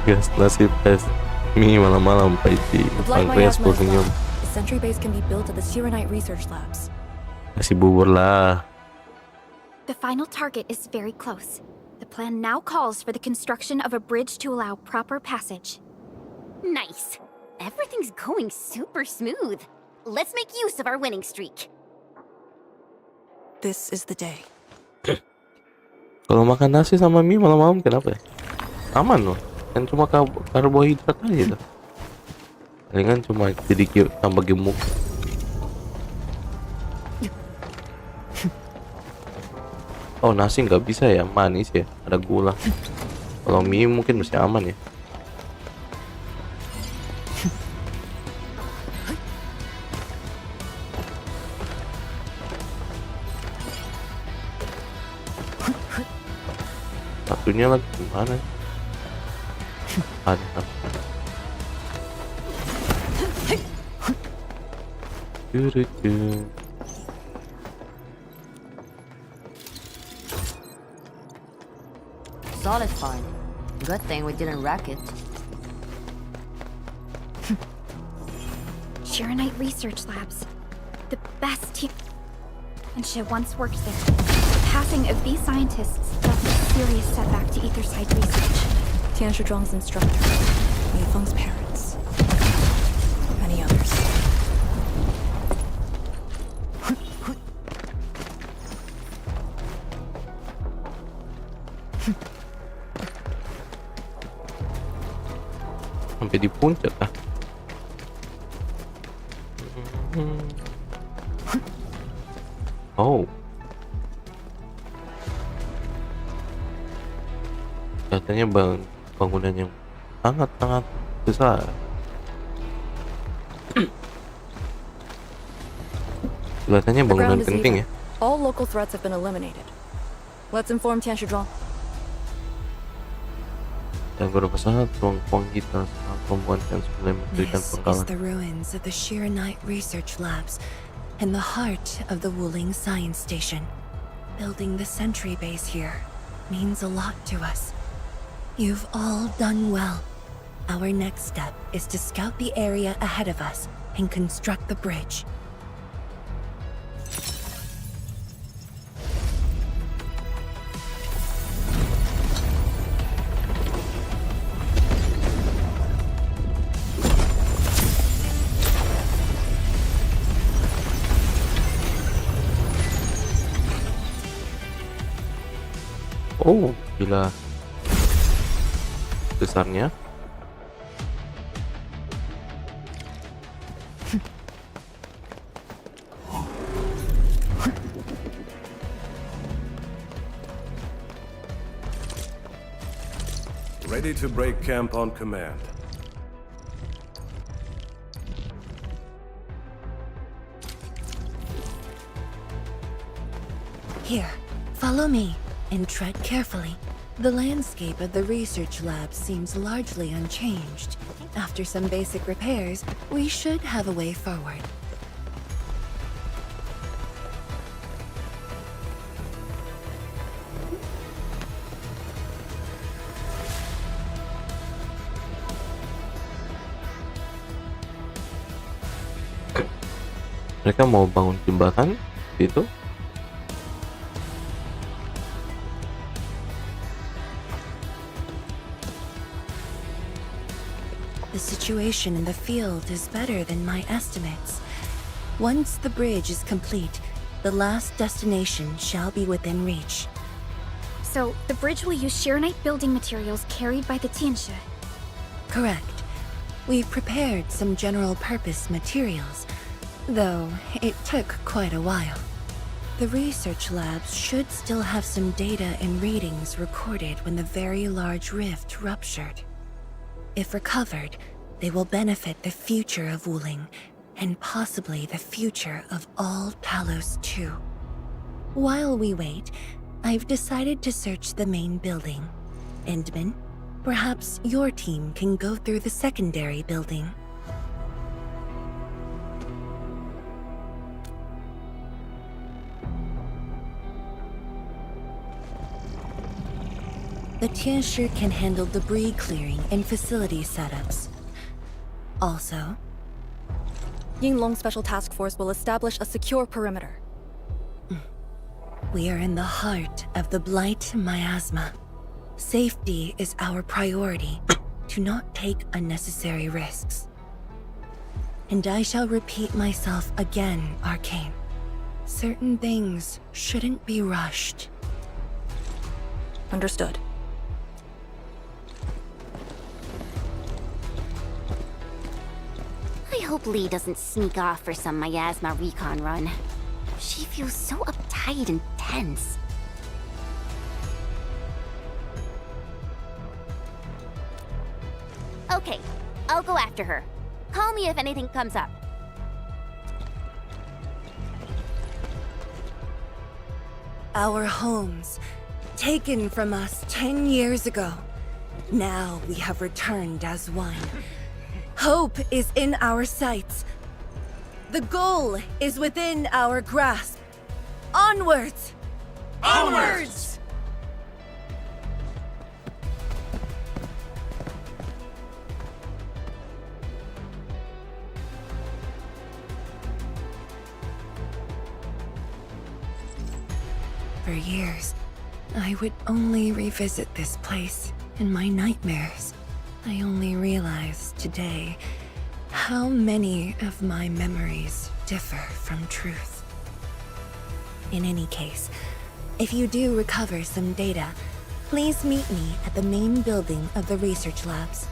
Gas nasib tes mie malam-malam Paiti pankreas senyum. The sentry base can be built at the Sirenite research labs. Kasih bubur lah. The final target is very close. The plan now calls for the construction of a bridge to allow proper passage. Nice. Everything's going super smooth. Let's make use of our winning streak. This is the day. Kalau makan nasi sama mie malam-malam kenapa ya? Aman loh, kan cuma karbohidrat aja tuh. Palingan cuma sedikit tambah gemuk. Oh nasi nggak bisa ya, manis ya, ada gula. Kalau mie mungkin masih aman ya. Satunya lagi gimana? Ada. Solid find. Good thing we didn't wreck it. Shirenite Research Labs. The best team. And she once worked there. The passing of these scientists left a serious setback to Etherside research. Tian Shizhuang's instructor, Wei Feng's parents, many others. Sampai di puncak ah. Oh. Katanya bangunan yang sangat-sangat besar. Kelihatannya bangunan penting ya. All local threats have been eliminated. Let's inform Tian Shizhuang. Dan beberapa saat ruang kita sangat memuaskan sebelum memberikan This is pengkalan. the ruins of the Shirenite Research Labs in the heart of the Wuling Science Station. Building the sentry base here means a lot to us. You've all done well. Our next step is to scout the area ahead of us and construct the bridge. Oh, gila. Besarnya. Ready to break camp on command. Here, follow me and tread carefully. The landscape of the research lab seems largely unchanged. After some basic repairs, we should have a way forward. Mereka mau bangun jembatan itu. The situation in the field is better than my estimates. Once the bridge is complete, the last destination shall be within reach. So, the bridge will use Shirenite building materials carried by the Tianshi. Correct. We've prepared some general-purpose materials, though it took quite a while. The research labs should still have some data and readings recorded when the very large rift ruptured. If recovered, they will benefit the future of Wuling, and possibly the future of all Talos-II. While we wait, I've decided to search the main building. Endman, perhaps your team can go through the secondary building. The Tianshi can handle debris clearing and facility setups. Also, Yinglong Special Task Force will establish a secure perimeter. We are in the heart of the Blight miasma. Safety is our priority. Do not take unnecessary risks. And I shall repeat myself again, Arcane. Certain things shouldn't be rushed. Understood. I hope Lee doesn't sneak off for some miasma recon run. She feels so uptight and tense. Okay, I'll go after her. Call me if anything comes up. Our homes, taken from us 10 years ago. Now we have returned as one. Hope is in our sights. The goal is within our grasp. Onwards! Onwards! For years, I would only revisit this place in my nightmares. I only realized today how many of my memories differ from truth. In any case, if you do recover some data, please meet me at the main building of the research labs.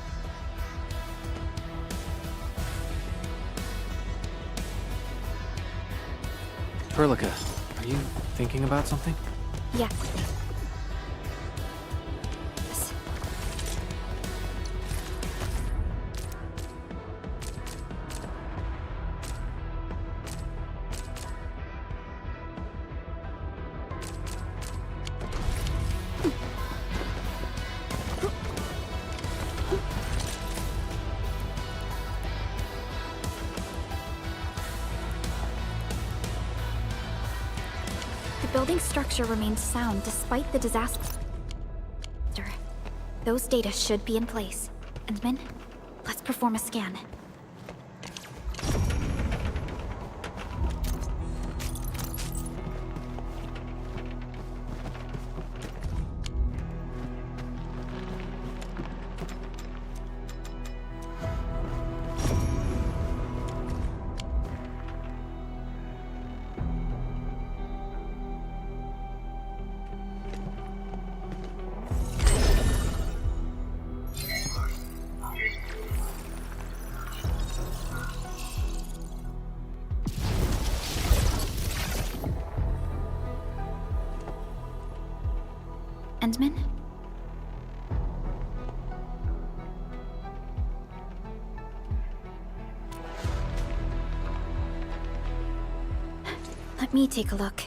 Perlica, are you thinking about something? Yeah. The building's structure remains sound despite the disaster. Those data should be in place. Endman, let's perform a scan. Endman? Let me take a look.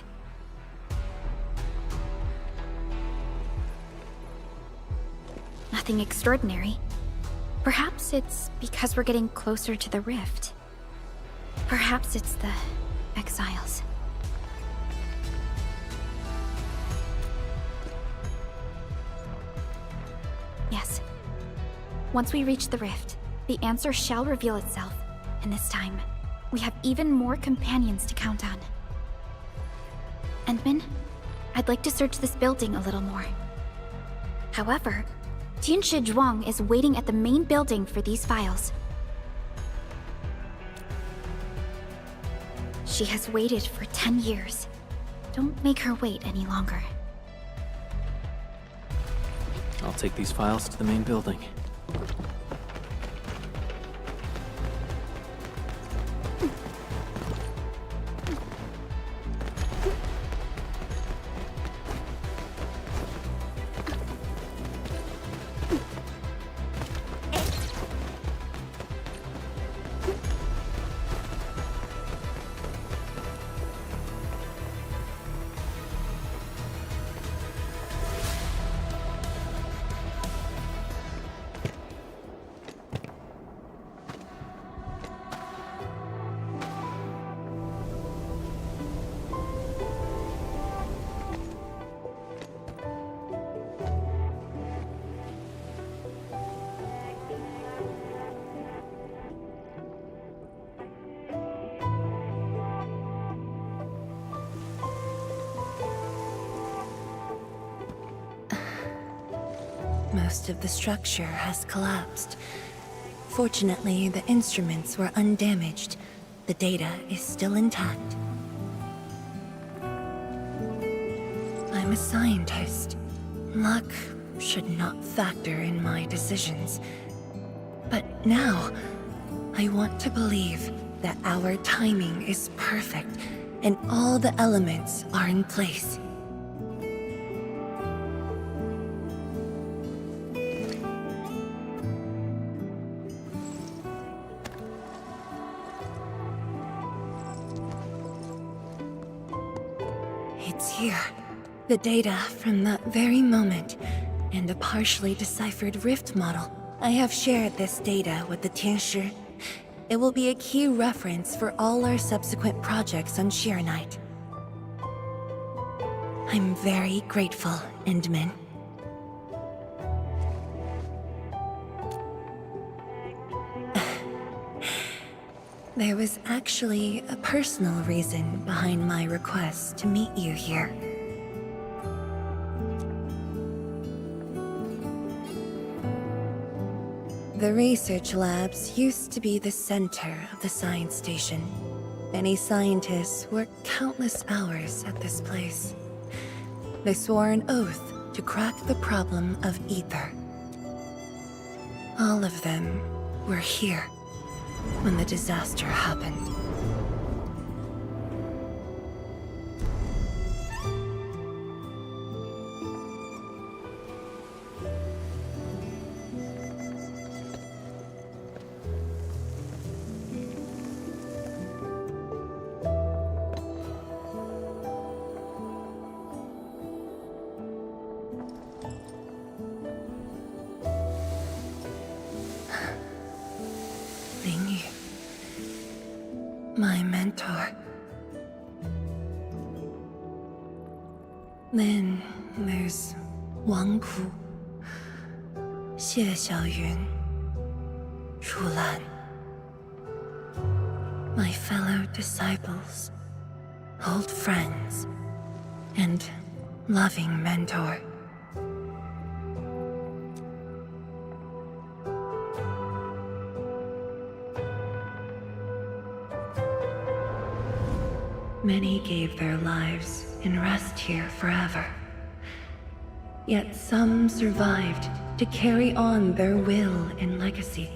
Nothing extraordinary. Perhaps it's because we're getting closer to the rift. Perhaps it's the exiles. Yes. Once we reach the rift, the answer shall reveal itself, and this time, we have even more companions to count on. Endman, I'd like to search this building a little more. However, Tianshi Zhuang is waiting at the main building for these files. She has waited for 10 years. Don't make her wait any longer. I'll take these files to the main building. most of the structure has collapsed. Fortunately, the instruments were undamaged. The data is still intact. I'm a scientist. Luck should not factor in my decisions. But now, I want to believe that our timing is perfect and all the elements are in place. It's here. The data from that very moment, and a partially deciphered rift model. I have shared this data with the Tianshi. It will be a key reference for all our subsequent projects on Shirenite. I'm very grateful, Endman. There was actually a personal reason behind my request to meet you here. The research labs used to be the center of the science station. Many scientists worked countless hours at this place. They swore an oath to crack the problem of ether. All of them were here when the disaster happened. My mentor. Then there's Wang Ku, Xie Xiaoyun, Shu Lan. My fellow disciples, old friends, and loving mentor. Many gave their lives and rest here forever. Yet some survived to carry on their will and legacy.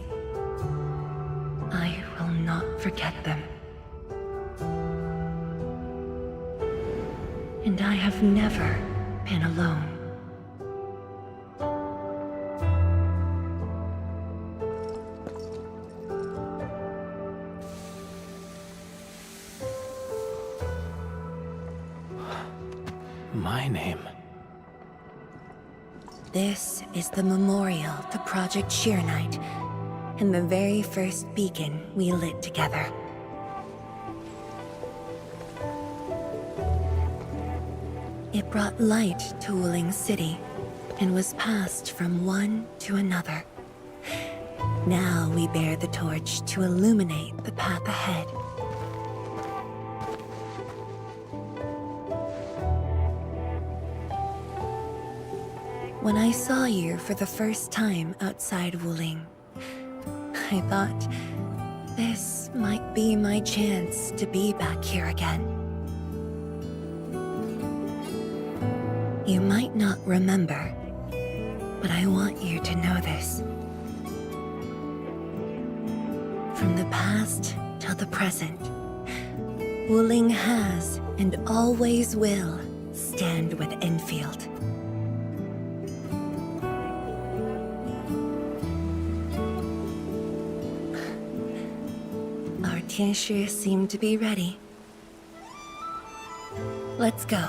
I will not forget them. And I have never been alone. My name. This is the memorial to Project Shirenite, and the very first beacon we lit together. It brought light to Wuling City, and was passed from one to another. Now we bear the torch to illuminate the path ahead. When I saw you for the first time outside Wuling, I thought this might be my chance to be back here again. You might not remember, but I want you to know this. From the past till the present, Wuling has and always will stand with Endfield. Tianshi seem to be ready. Let's go.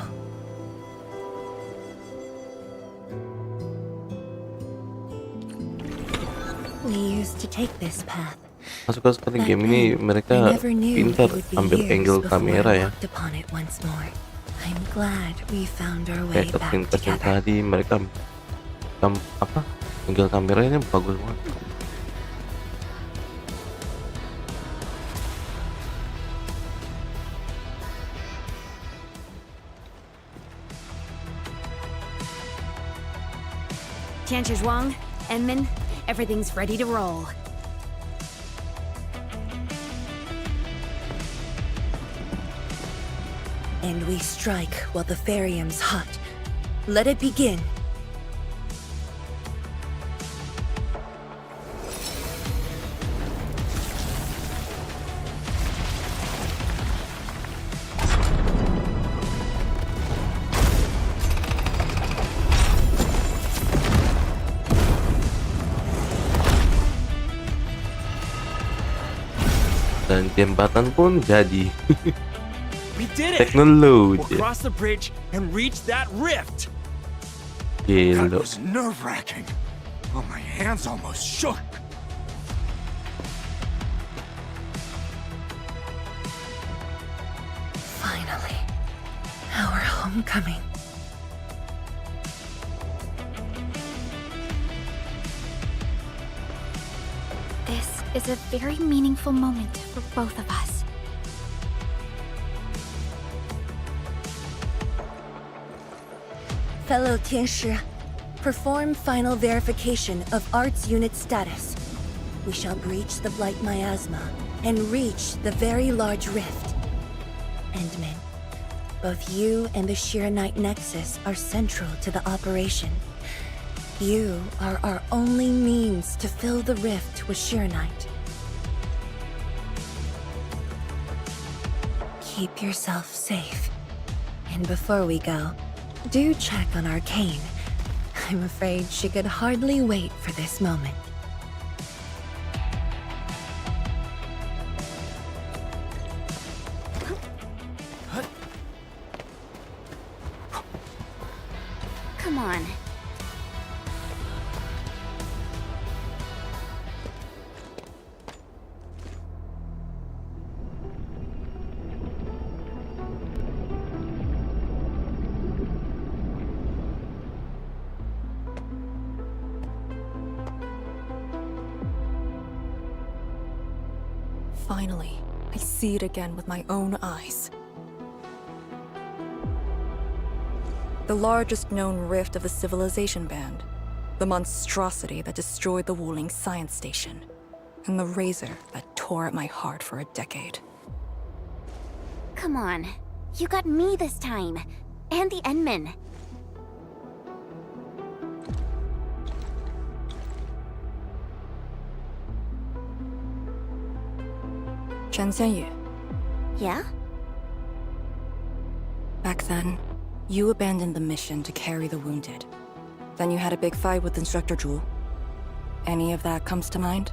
We used to take this path. Suka sekali game ini, mereka pintar ambil angle kamera ya. I'm glad we found our way Kayak back sepintas yang together. tadi mereka angle kameranya bagus banget. Zhuang, Enman, everything's ready to roll. And we strike while the Therium's hot. Let it begin. Dan jembatan pun jadi. We did it! Teknologi. We'll cross the bridge and reach that rift! That Gila. was nerve-wracking. Oh, my hands almost shook. Finally, our homecoming. This is a very meaningful moment for both of us. Fellow Tianshi, perform final verification of Arts Unit status. We shall breach the Blight Miasma and reach the very large rift. Endman, both you and the Shiranite Nexus are central to the operation. You are our only means to fill the rift with Shiranite. Keep yourself safe. And before we go, do check on Arcane. I'm afraid she could hardly wait for this moment. Come on. Finally, I see it again with my own eyes. The largest known rift of the Civilization Band. The monstrosity that destroyed the Wuling Science Station. And the razor that tore at my heart for a decade. Come on. You got me this time. And the Enman. Chen Xianyu. Yeah? Back then, you abandoned the mission to carry the wounded. Then you had a big fight with Instructor Zhu. Any of that comes to mind?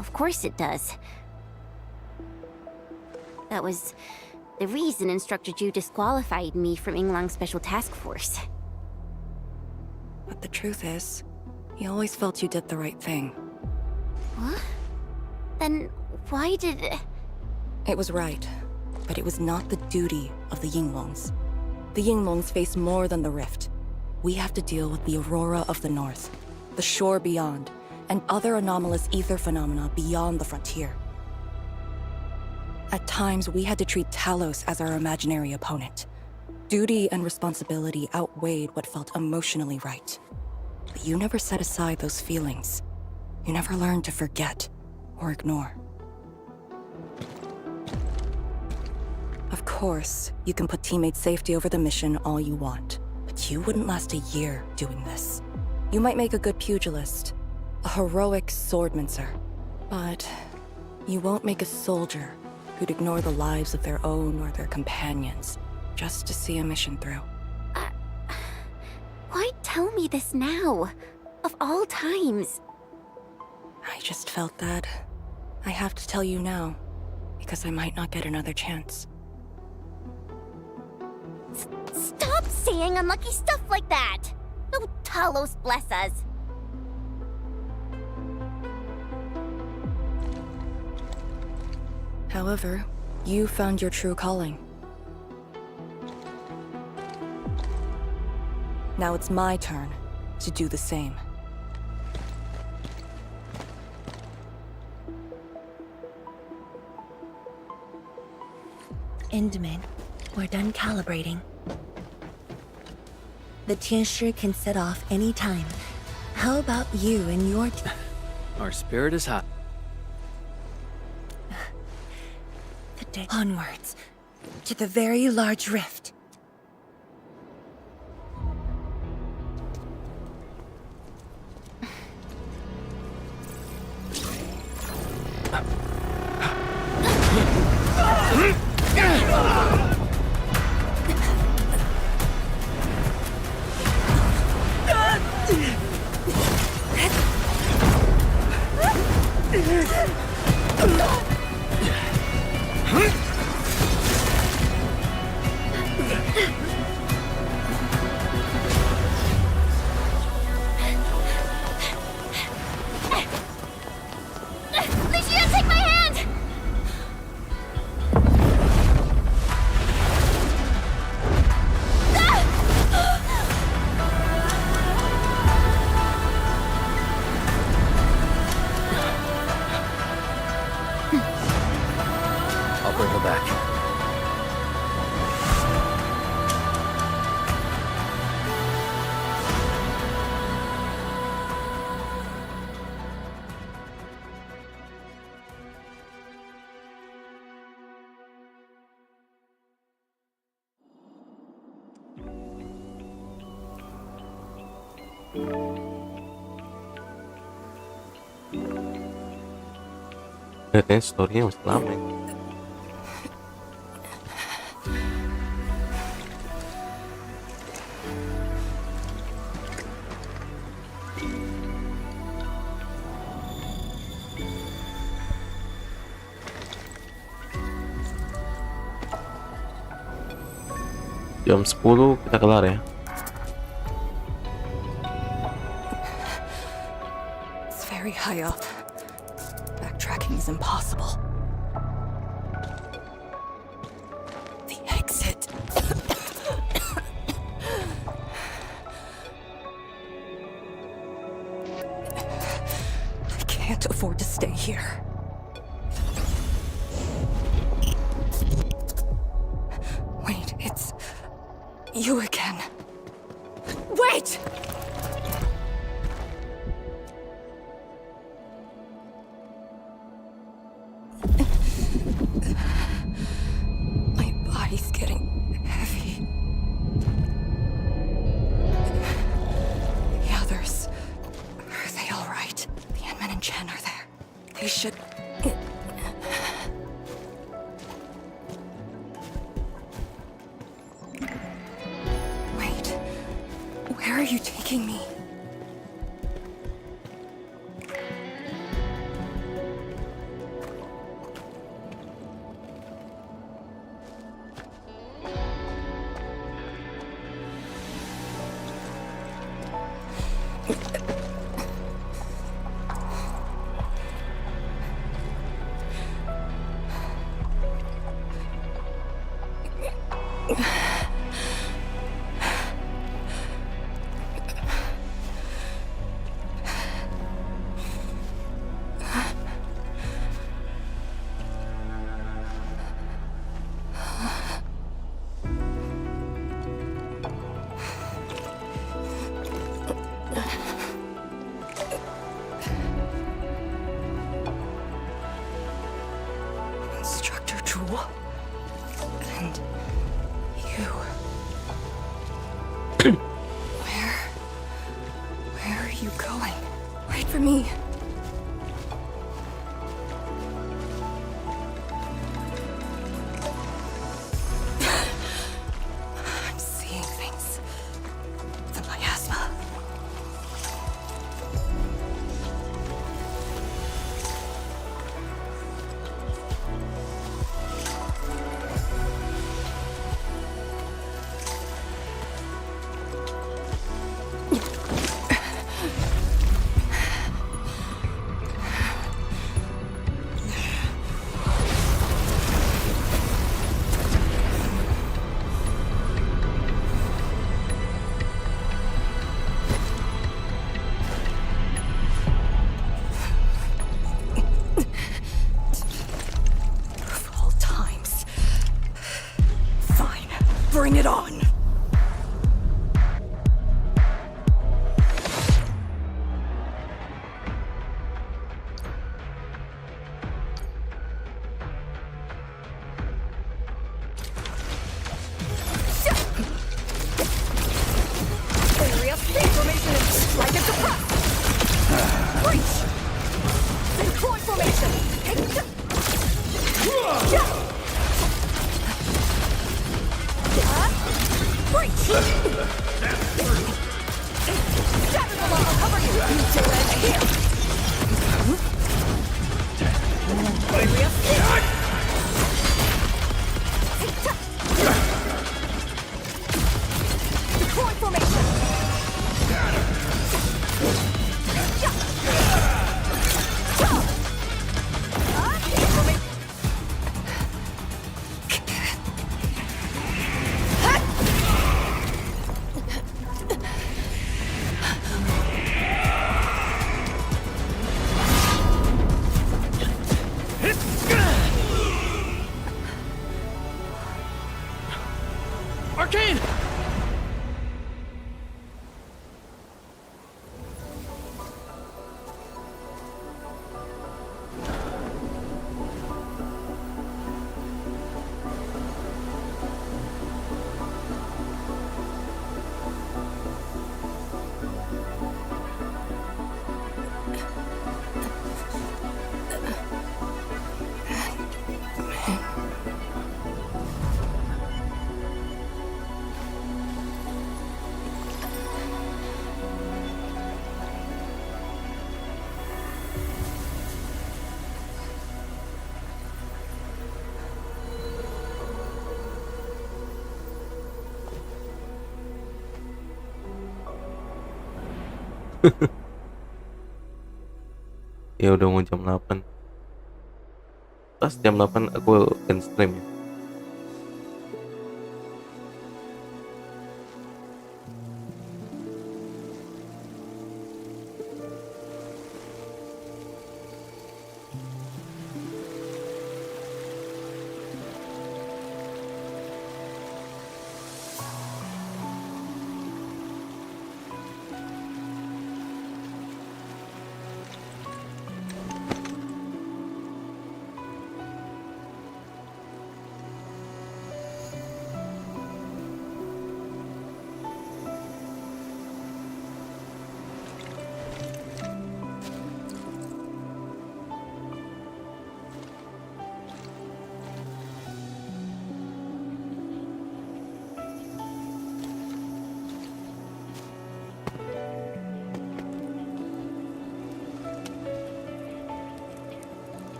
Of course it does. That was the reason Instructor Zhu disqualified me from Yinglang's Special Task Force. But the truth is, he always felt you did the right thing. What? Then why did... It was right, but it was not the duty of the Yinglongs. The Yinglongs face more than the rift. We have to deal with the Aurora of the North, the shore beyond, and other anomalous ether phenomena beyond the frontier. At times, we had to treat Talos as our imaginary opponent. Duty and responsibility outweighed what felt emotionally right. But you never set aside those feelings. You never learned to forget or ignore. Of course, you can put teammate safety over the mission all you want, but you wouldn't last a year doing this. You might make a good pugilist, a heroic swordmancer, but you won't make a soldier who'd ignore the lives of their own or their companions just to see a mission through. Why tell me this now? Of all times. I just felt that I have to tell you now, because I might not get another chance. Stop saying unlucky stuff like that! Oh, Talos bless us. However, you found your true calling. Now it's my turn to do the same. Endman, we're done calibrating. The Tianshi can set off any time. How about you and your Our spirit is hot. the day onwards to the very large rift? Lucia, take my hand! I'll bring her back. Kayaknya story-nya masih lama ya. Jam 10 kita kelar ya. It's very high up. Backtracking is impossible. The exit. I can't afford to stay here. Wait, it's you again. Wait! My body's getting heavy. The others, are they all right? The Enman and Chen are there. They should... Wait, where are you taking me? Instructor Jewel. And you. Where are you going? Wait for me. I'm seeing things. The miasma. Ya udah mau jam 8. Pas jam 8 aku end stream ya.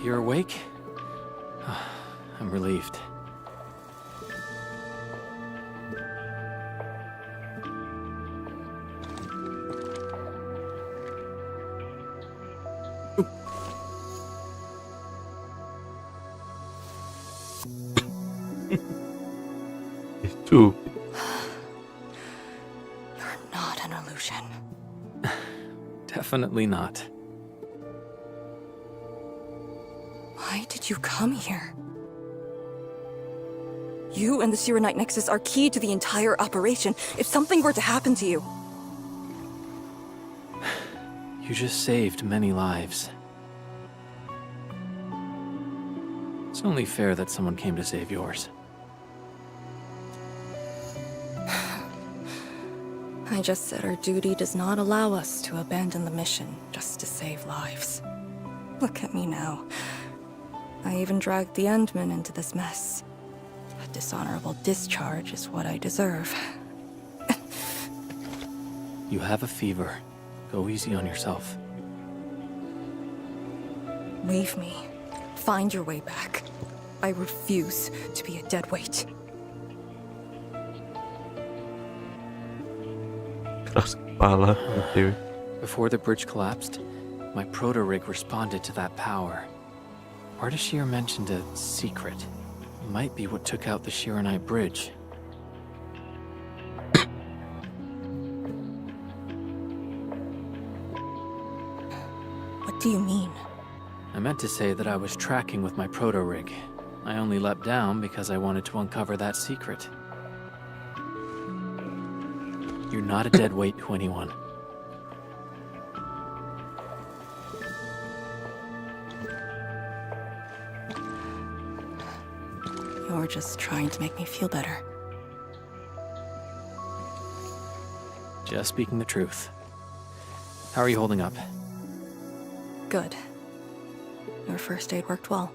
You're awake? I'm relieved. It's true. You're not an illusion. Definitely not. Why did you come here? You and the Sirenite Nexus are key to the entire operation. If something were to happen to you... You just saved many lives. It's only fair that someone came to save yours. I just said our duty does not allow us to abandon the mission just to save lives. Look at me now. I even dragged the Endmen into this mess. A dishonorable discharge is what I deserve. You have a fever. Go easy on yourself. Leave me. Find your way back. I refuse to be a dead weight. Keras kepala gitu. Before the bridge collapsed, my proto-rig responded to that power. Ardashir mentioned a secret. It might be what took out the Shiranite bridge. What do you mean? I meant to say that I was tracking with my proto-rig. I only leapt down because I wanted to uncover that secret. You're not a dead weight to anyone. You're just trying to make me feel better. Just speaking the truth. How are you holding up? Good. Your first aid worked well.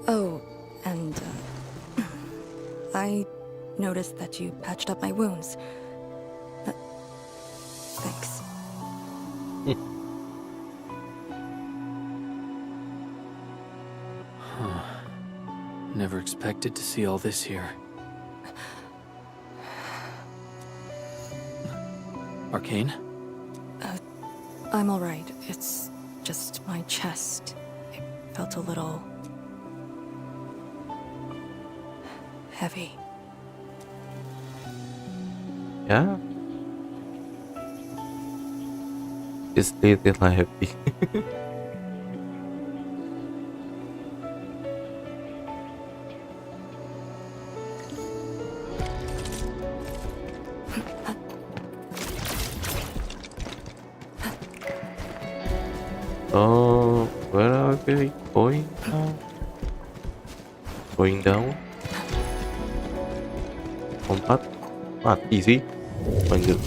Oh, and I noticed that you patched up my wounds. Thanks. Never expected to see all this here. Arcane? I'm alright. It's just my chest. It felt a little... heavy. Ya. Istirahatlah happy. Okay, going down. Going down. Lompat. Mati sih. Lanjut.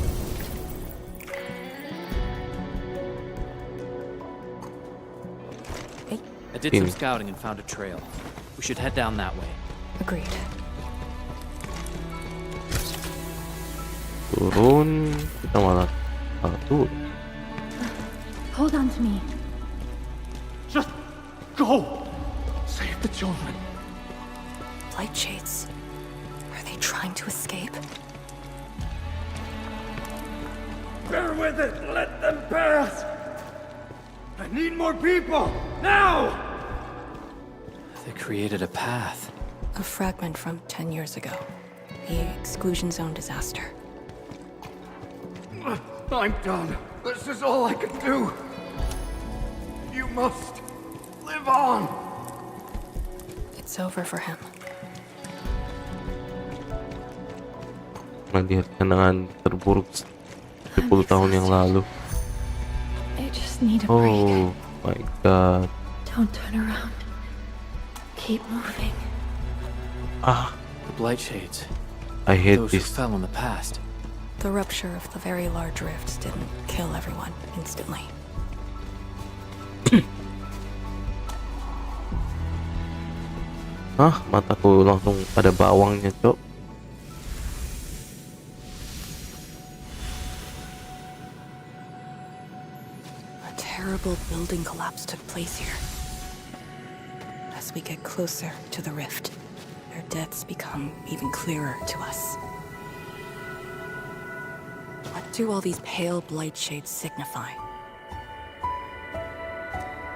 I did some scouting and found a trail. We should head down that way. Agreed. Turun. Kita malah turun. Hold on to me. Just go! Save the children. Light shades. Are they trying to escape? Bear with it! Let them pass! I need more people! Now! They created a path. A fragment from 10 years ago. The exclusion zone disaster. I'm done. This is all I can do. You must live on. It's over for him. Melihat kenangan terburuk 10 tahun yang lalu. I just need a break. Oh my god. Don't turn around. Keep moving. The Blight Shades. I hate Those who this. fell in the past. The rupture of the very large rifts didn't kill everyone instantly. Mataku langsung pada bawangnya, Cok. A terrible building collapse took place here. As we get closer to the rift, their deaths become even clearer to us. What do all these pale blight shades signify?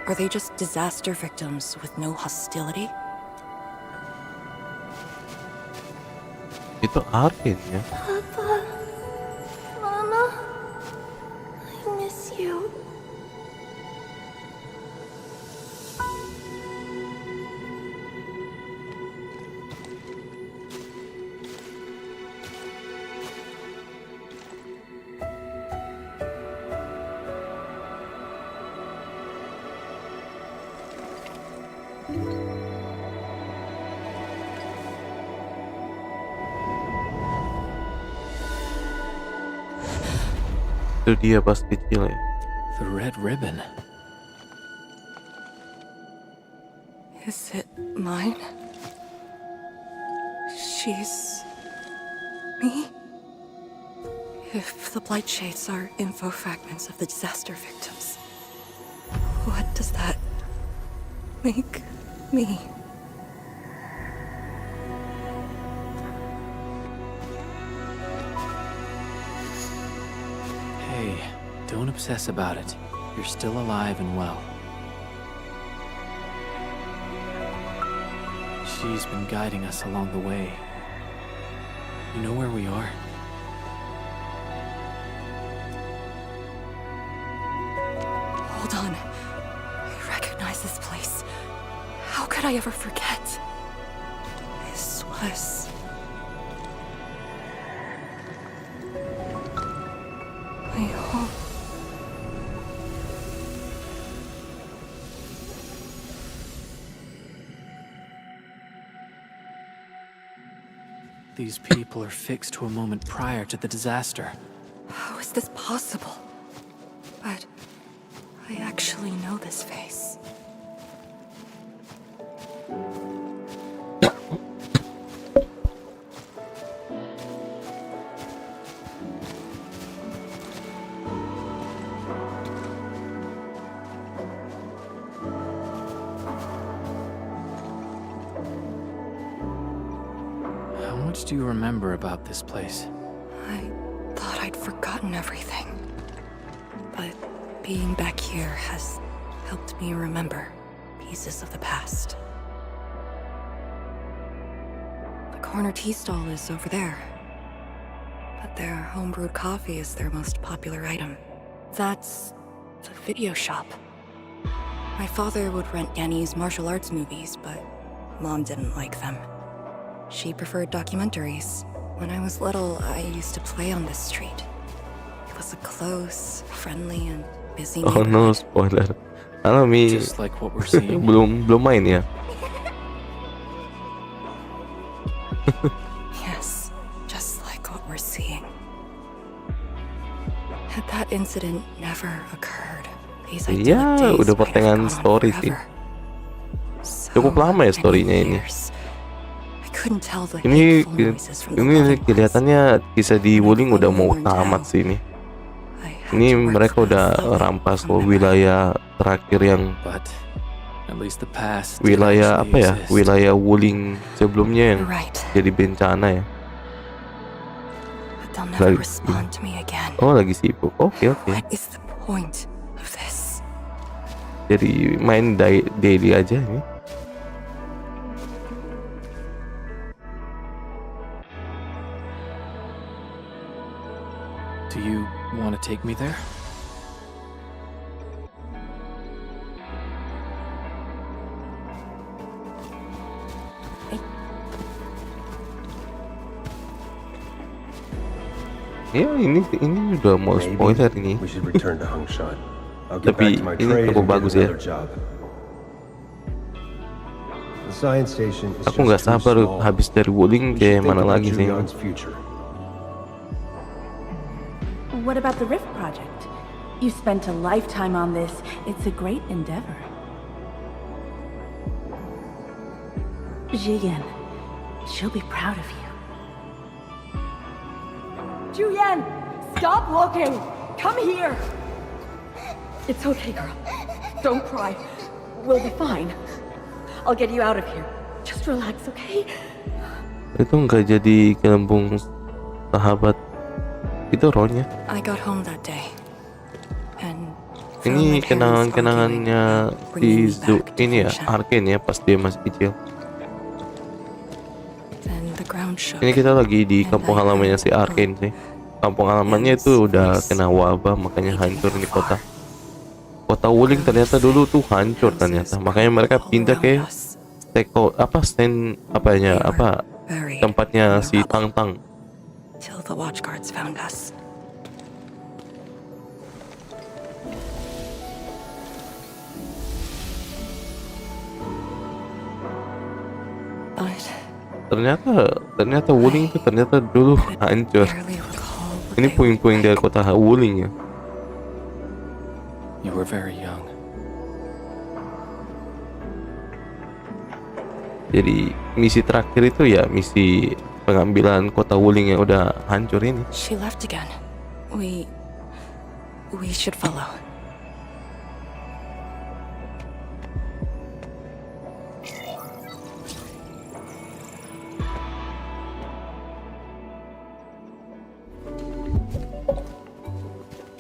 Are they just disaster victims with no hostility? Itu Arkin ya. Papa, Mama, I miss you. Itu dia pas kecil ya. The red ribbon. Is it mine? She's... me? If the blight shades are info fragments of the disaster victims, what does that make me? Hey, don't obsess about it. You're still alive and well. She's been guiding us along the way. You know where we are? Hold on. I recognize this place. How could I ever forget? This was... my home. These people are fixed to a moment prior to the disaster. How is this possible? But I actually know this face. How much do you remember about this place? I thought I'd forgotten everything. But being back here has helped me remember pieces of the past. The corner tea stall is over there. But their homebrewed coffee is their most popular item. That's the video shop. My father would rent Yanni's martial arts movies, but Mom didn't like them. She preferred documentaries. When I was little, I used to play on this street. It was a close, friendly, and busy Oh neighborhood. no, spoiler. Halo Mi. Just like what we're seeing. belum main ya? Yes, just like what we're seeing. Had that incident never occurred, these idyllic Iya, days udah might have pertengahan gone on story sih. forever. Cukup lama ya storynya ini. I couldn't tell the Ini hateful noises from the ini loving ones. kelihatannya kisah di Wuling udah mau tamat sih ini. Ini mereka udah rampas wilayah terakhir yang But at least the past wilayah apa ya? exist. Wilayah Wuling sebelumnya yang You're right. jadi bencana ya. But they'll never Lagi, respond to me again. oh lagi sibuk. Oke. What is the point of this? Jadi main daily aja ini. Do you want to take me there? Ya ini udah mau spoiler ini. We should return to Hongshan. I'll get Tapi back to my ini trade cukup and get bagus ya. another job. The science station is Aku nggak just too sabar small. habis dari Wuling We should kayak think mana about lagi sih. Julian's future. What about the Rift Project? You spent a lifetime on this. It's a great endeavor. Jigen, she'll be proud of you. Julian, stop looking! Come here! It's okay, girl. Don't cry. We'll be fine. I'll get you out of here. Just relax, okay? Itu nggak jadi gelembung sahabat itu rohnya. I got home that day. And Ini kenangan-kenangannya si ini ya, Arkane ya pas dia masih kecil. Ini kita lagi di kampung halamannya si Arkane sih. Kampung halamannya itu udah kena wabah, makanya hancur nih kota. Kota Wuling ternyata dulu tuh hancur ternyata. Makanya mereka pindah ke tempatnya si Tang. Till the watch guards found us. Ternyata Wuling itu ternyata dulu hancur. Ini puing-puing dari kota Wuling ya. You were very young. Jadi misi terakhir itu ya misi pengambilan kota Wuling yang udah hancur ini. She left again. We should follow.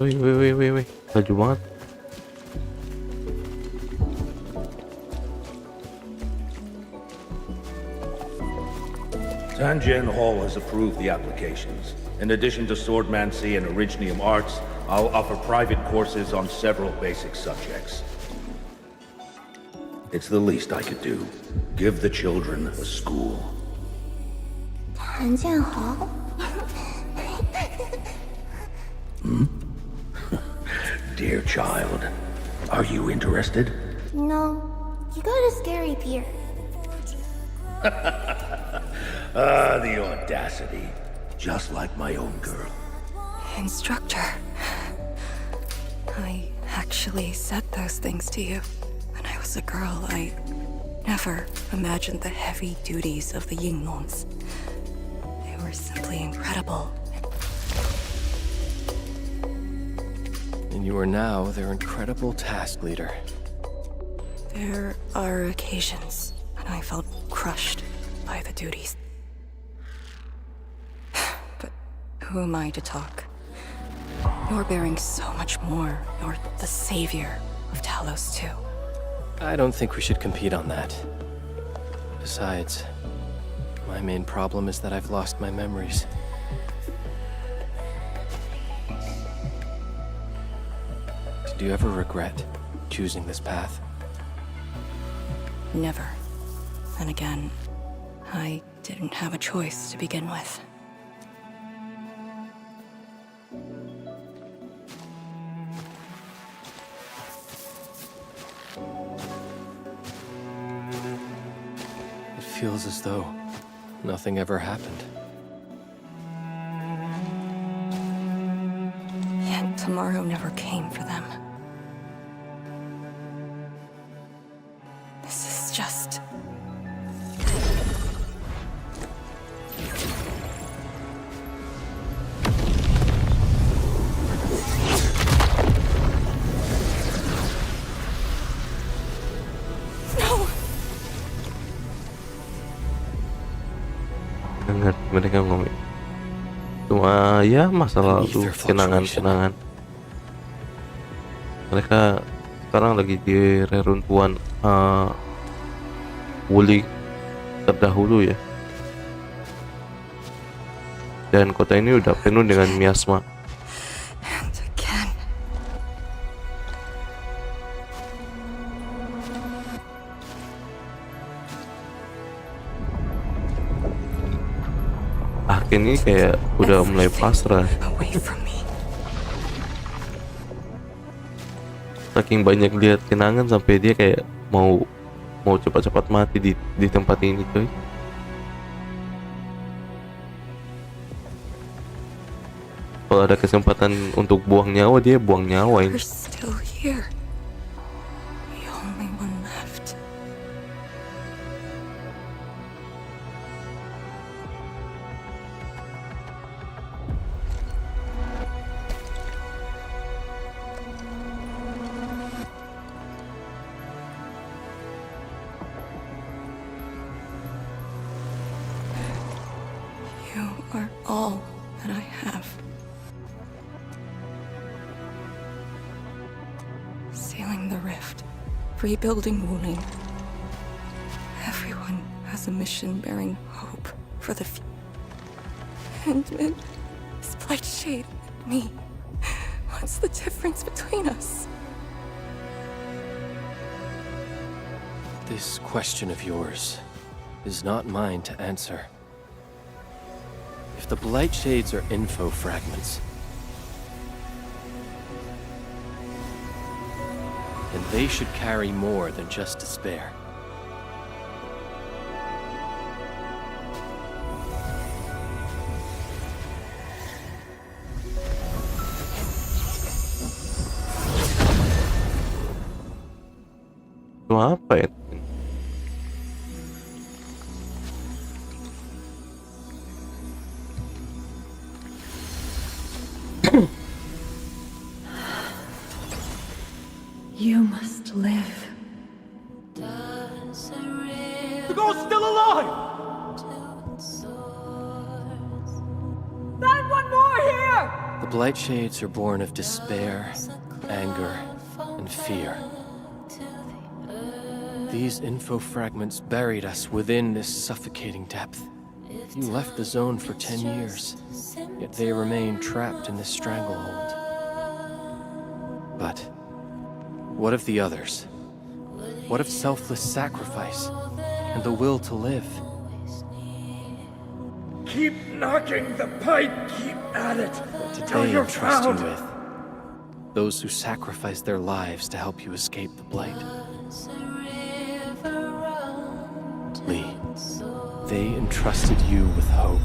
Wih, laju banget. Tanjin Hall has approved the applications. In addition to swordmancy and originium arts, I'll offer private courses on several basic subjects. It's the least I could do. Give the children a school. Tanjin Hall? Dear child, are you interested? No, you got a scary beard. Ah, the audacity. Just like my own girl. Instructor, I actually said those things to you. When I was a girl, I never imagined the heavy duties of the Yinglongs. They were simply incredible. And you are now their incredible task leader. There are occasions when I felt crushed by the duties. But who am I to talk? You're bearing so much more. You're the savior of Talos-II. I don't think we should compete on that. Besides, my main problem is that I've lost my memories. Did you ever regret choosing this path? Never. And again, I didn't have a choice to begin with. feels as though nothing ever happened. Yet tomorrow never came for them. This is just... Dengar mereka ngomong cuma ya masa lalu, kenangan-kenangan. Mereka sekarang lagi di reruntuhan ngulik terdahulu ya, dan kota ini udah penuh dengan miasma. Ini kayak udah mulai pasrah. Saking banyak lihat kenangan sampai dia kayak mau cepat-cepat mati di tempat ini tuh. Kalau ada kesempatan untuk buang nyawa, dia buang nyawa ini. All that I have. Sealing the rift, rebuilding Wuling. Everyone has a mission bearing hope for the future. And this blight shade and me. What's the difference between us? This question of yours is not mine to answer. If the blight shades are info fragments, then they should carry more than just despair. Itu apa ya? You must live. The girl's still alive! Find one more here! The blight shades are born of despair, anger, and fear. These info fragments buried us within this suffocating depth. You left the zone for 10 years, yet they remain trapped in this stranglehold. But what of the others? What of selfless sacrifice and the will to live? Keep knocking the pipe, keep at it. What did till they you're entrust you found. with? Those who sacrificed their lives to help you escape the blight. Lee, they entrusted you with hope.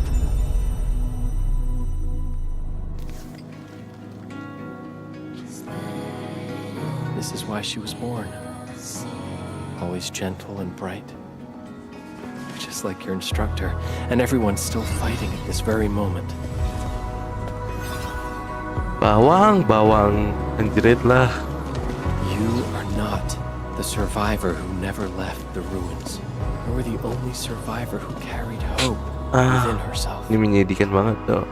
This is why she was born. Always gentle and bright. Just like your instructor, and everyone's still fighting at this very moment. Bawang, anjrit lah. You are not the survivor who never left the ruins. You were the only survivor who carried hope within herself. Ini menyedihkan banget tuh.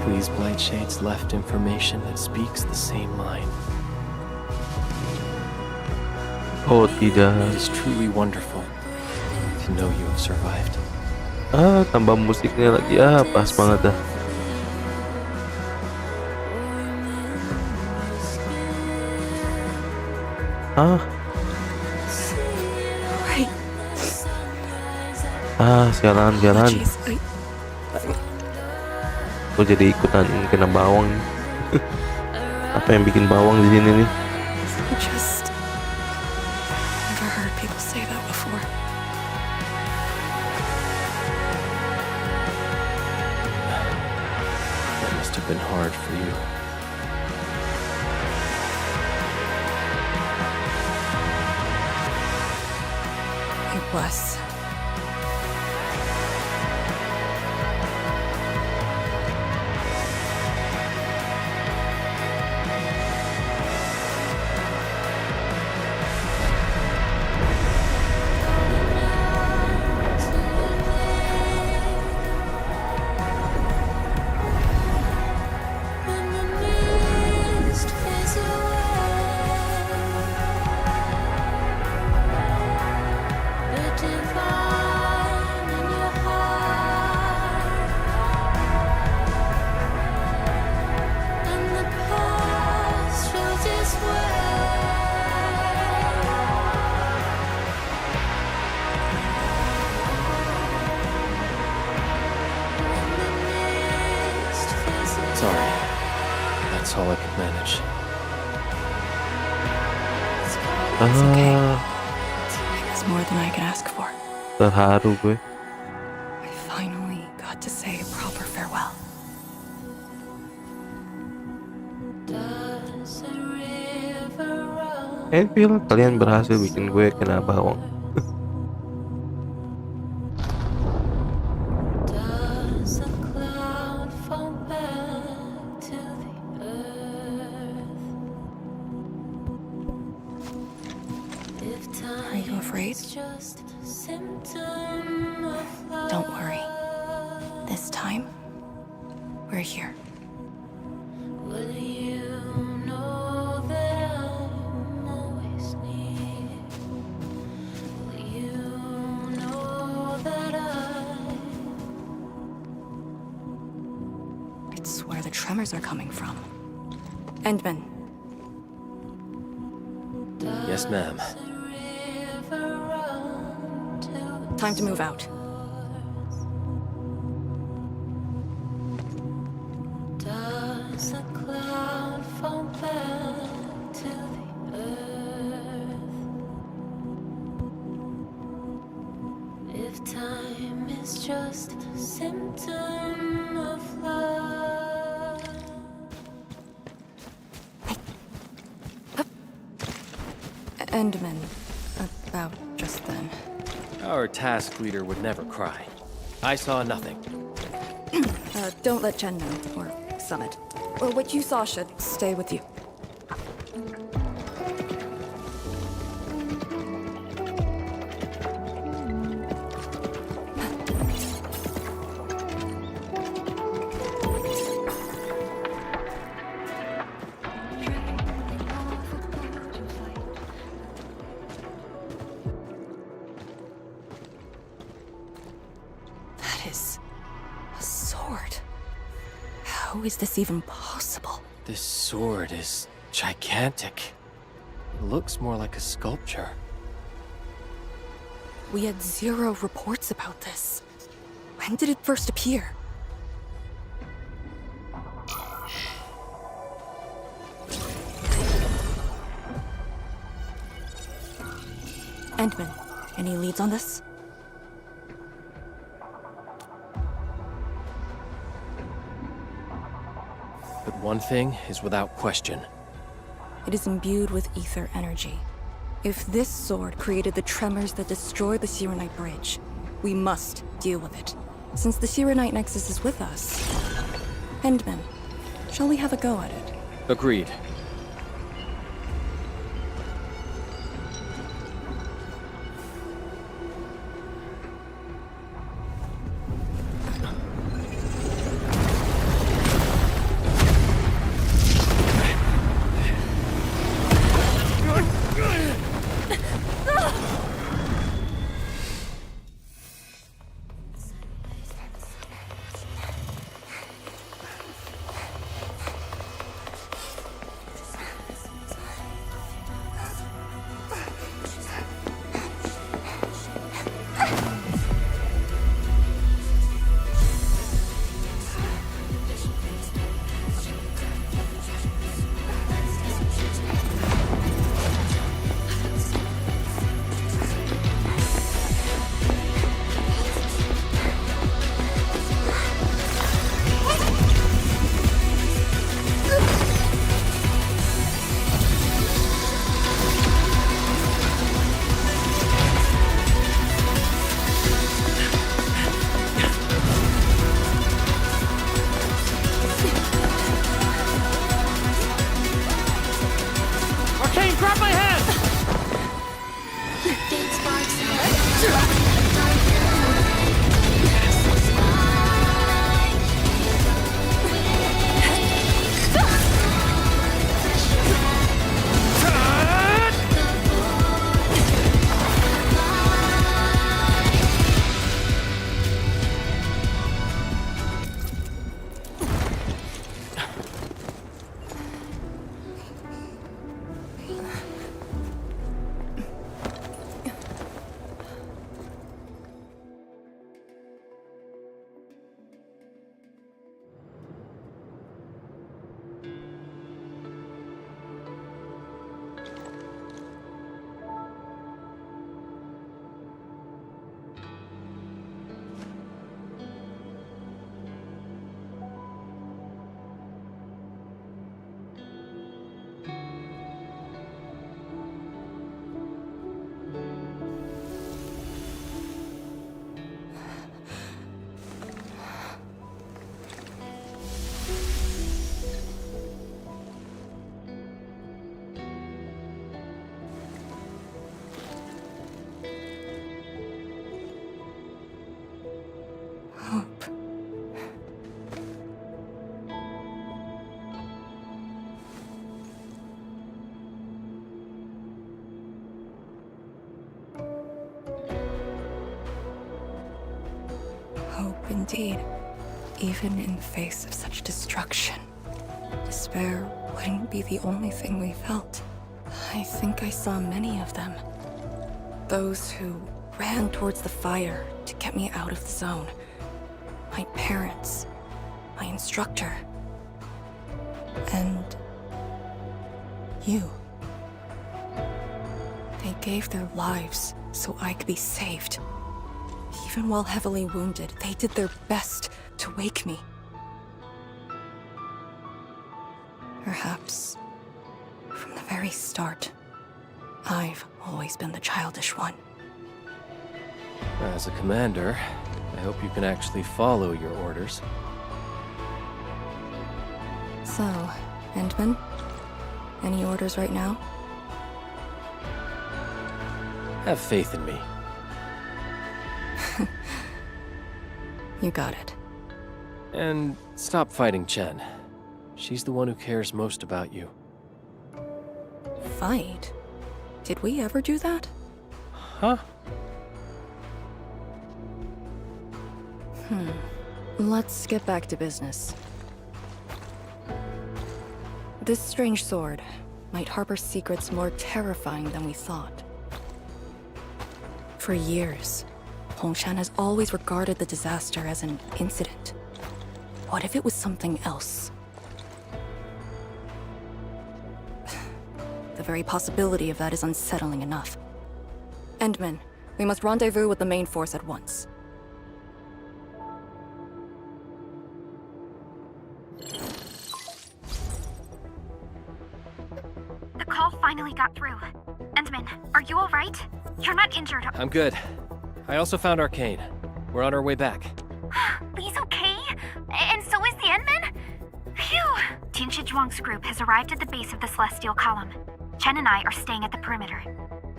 These blight shades left information that speaks the same line. Oh tidak. It is truly wonderful to know you have survived. Tambah musiknya lagi, pas banget dah. Sialan. Gue jadi ikutan kena bawang. Apa yang bikin bawang di sini nih? Just never heard people say that before. have been hard for you. It was. Sorry. That's all I could manage. It's okay. It's more than I could ask for. Terharu gue. I finally got to say a proper farewell. Endfield, kalian berhasil bikin gue kena bawang. Are you afraid? Don't worry. This time, we're here. It's where the tremors are coming from. Endman. Yes, ma'am. Time to move out. Does a cloud fall back to the earth? If time is just a symptom of love. Endman. About just then. Our task leader would never cry. I saw nothing. Don't let Jen know, or Summit. Or what you saw should stay with you. How is this even possible? This sword is gigantic. It looks more like a sculpture. We had 0 reports about this. When did it first appear? Endman, any leads on this? But one thing is without question. It is imbued with ether energy. If this sword created the tremors that destroy the Sirenite Bridge, we must deal with it. Since the Sirenite Nexus is with us. Endman, shall we have a go at it? Agreed. Hope indeed. Even in face of such destruction, despair wouldn't be the only thing we felt. I think I saw many of them. Those who ran towards the fire to get me out of the zone. My parents, my instructor, and you. They gave their lives so I could be saved. Even while heavily wounded, they did their best to wake me. Perhaps, from the very start, I've always been the childish one. As a commander, I hope you can actually follow your orders. So, Endman, any orders right now? Have faith in me. You got it. And stop fighting Chen. She's the one who cares most about you. Fight? Did we ever do that? Huh? Let's get back to business. This strange sword might harbor secrets more terrifying than we thought. For years, Hongshan has always regarded the disaster as an incident. What if it was something else? The very possibility of that is unsettling enough. Endman, we must rendezvous with the main force at once. The call finally got through. Endman, are you all right? You're not injured. I'm good. I also found Arcane. We're on our way back. Lee's okay? And so is the Endman? Phew! Tianshi Zhuang's group has arrived at the base of the Celestial Column. Chen and I are staying at the perimeter.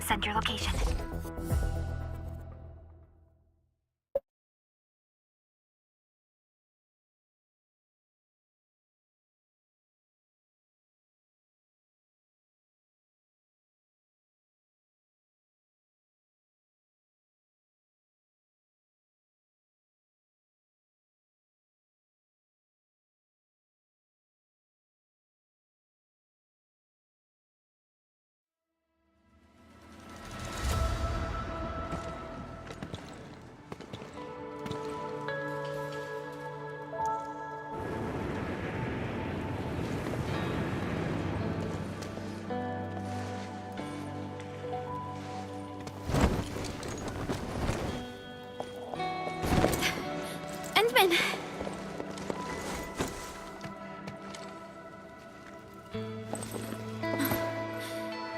Send your location.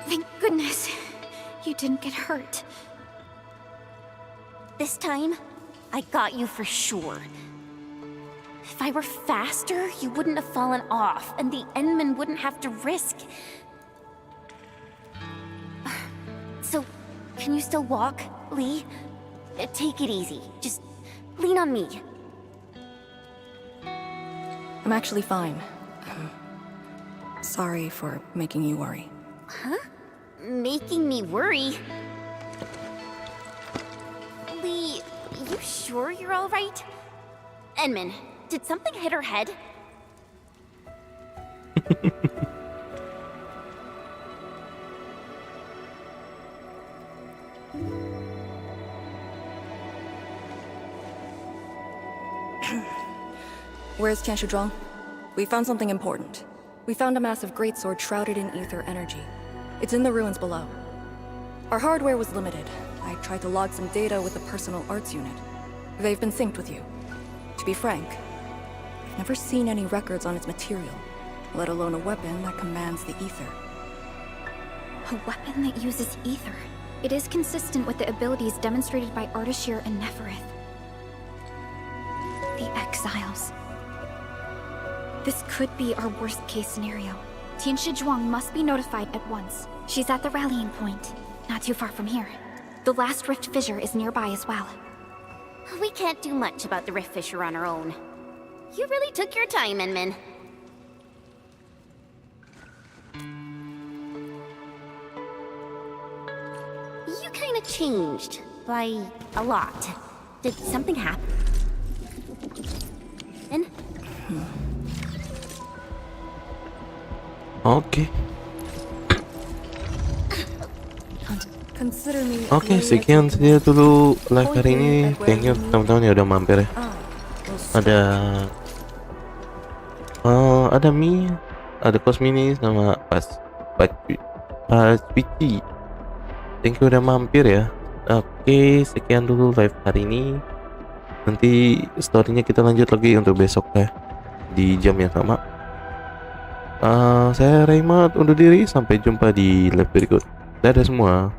Thank goodness you didn't get hurt. This time, I got you for sure. If I were faster, you wouldn't have fallen off, and the Endman wouldn't have to risk. So, can you still walk, Lee? Take it easy. Just lean on me. I'm actually fine. Sorry for making you worry. Huh? Making me worry? Lee, you sure you're all right? Enman, did something hit her head? Where's Tianshizhuang? We found something important. We found a massive greatsword shrouded in ether energy. It's in the ruins below. Our hardware was limited. I tried to log some data with the personal arts unit. They've been synced with you. To be frank, I've never seen any records on its material, let alone a weapon that commands the ether. A weapon that uses ether. It is consistent with the abilities demonstrated by Ardashir and Neferith. The Exiles. This could be our worst-case scenario. Tianshizhuang must be notified at once. She's at the rallying point, not too far from here. The last rift fissure is nearby as well. We can't do much about the rift fissure on our own. You really took your time, Enman. You kinda changed. By a lot. Did something happen? Oke. Consider me. Oke, sekian saja dulu live hari ini. Thank you teman-teman yang udah mampir ya. Ada Mi, ada Kosmini sama Pas Pici. Thank you udah mampir ya. Oke, sekian dulu live hari ini. Nanti storynya kita lanjut lagi untuk besok ya, di jam yang sama. Saya Raymat undur diri, sampai jumpa di live berikut. Dadah semua.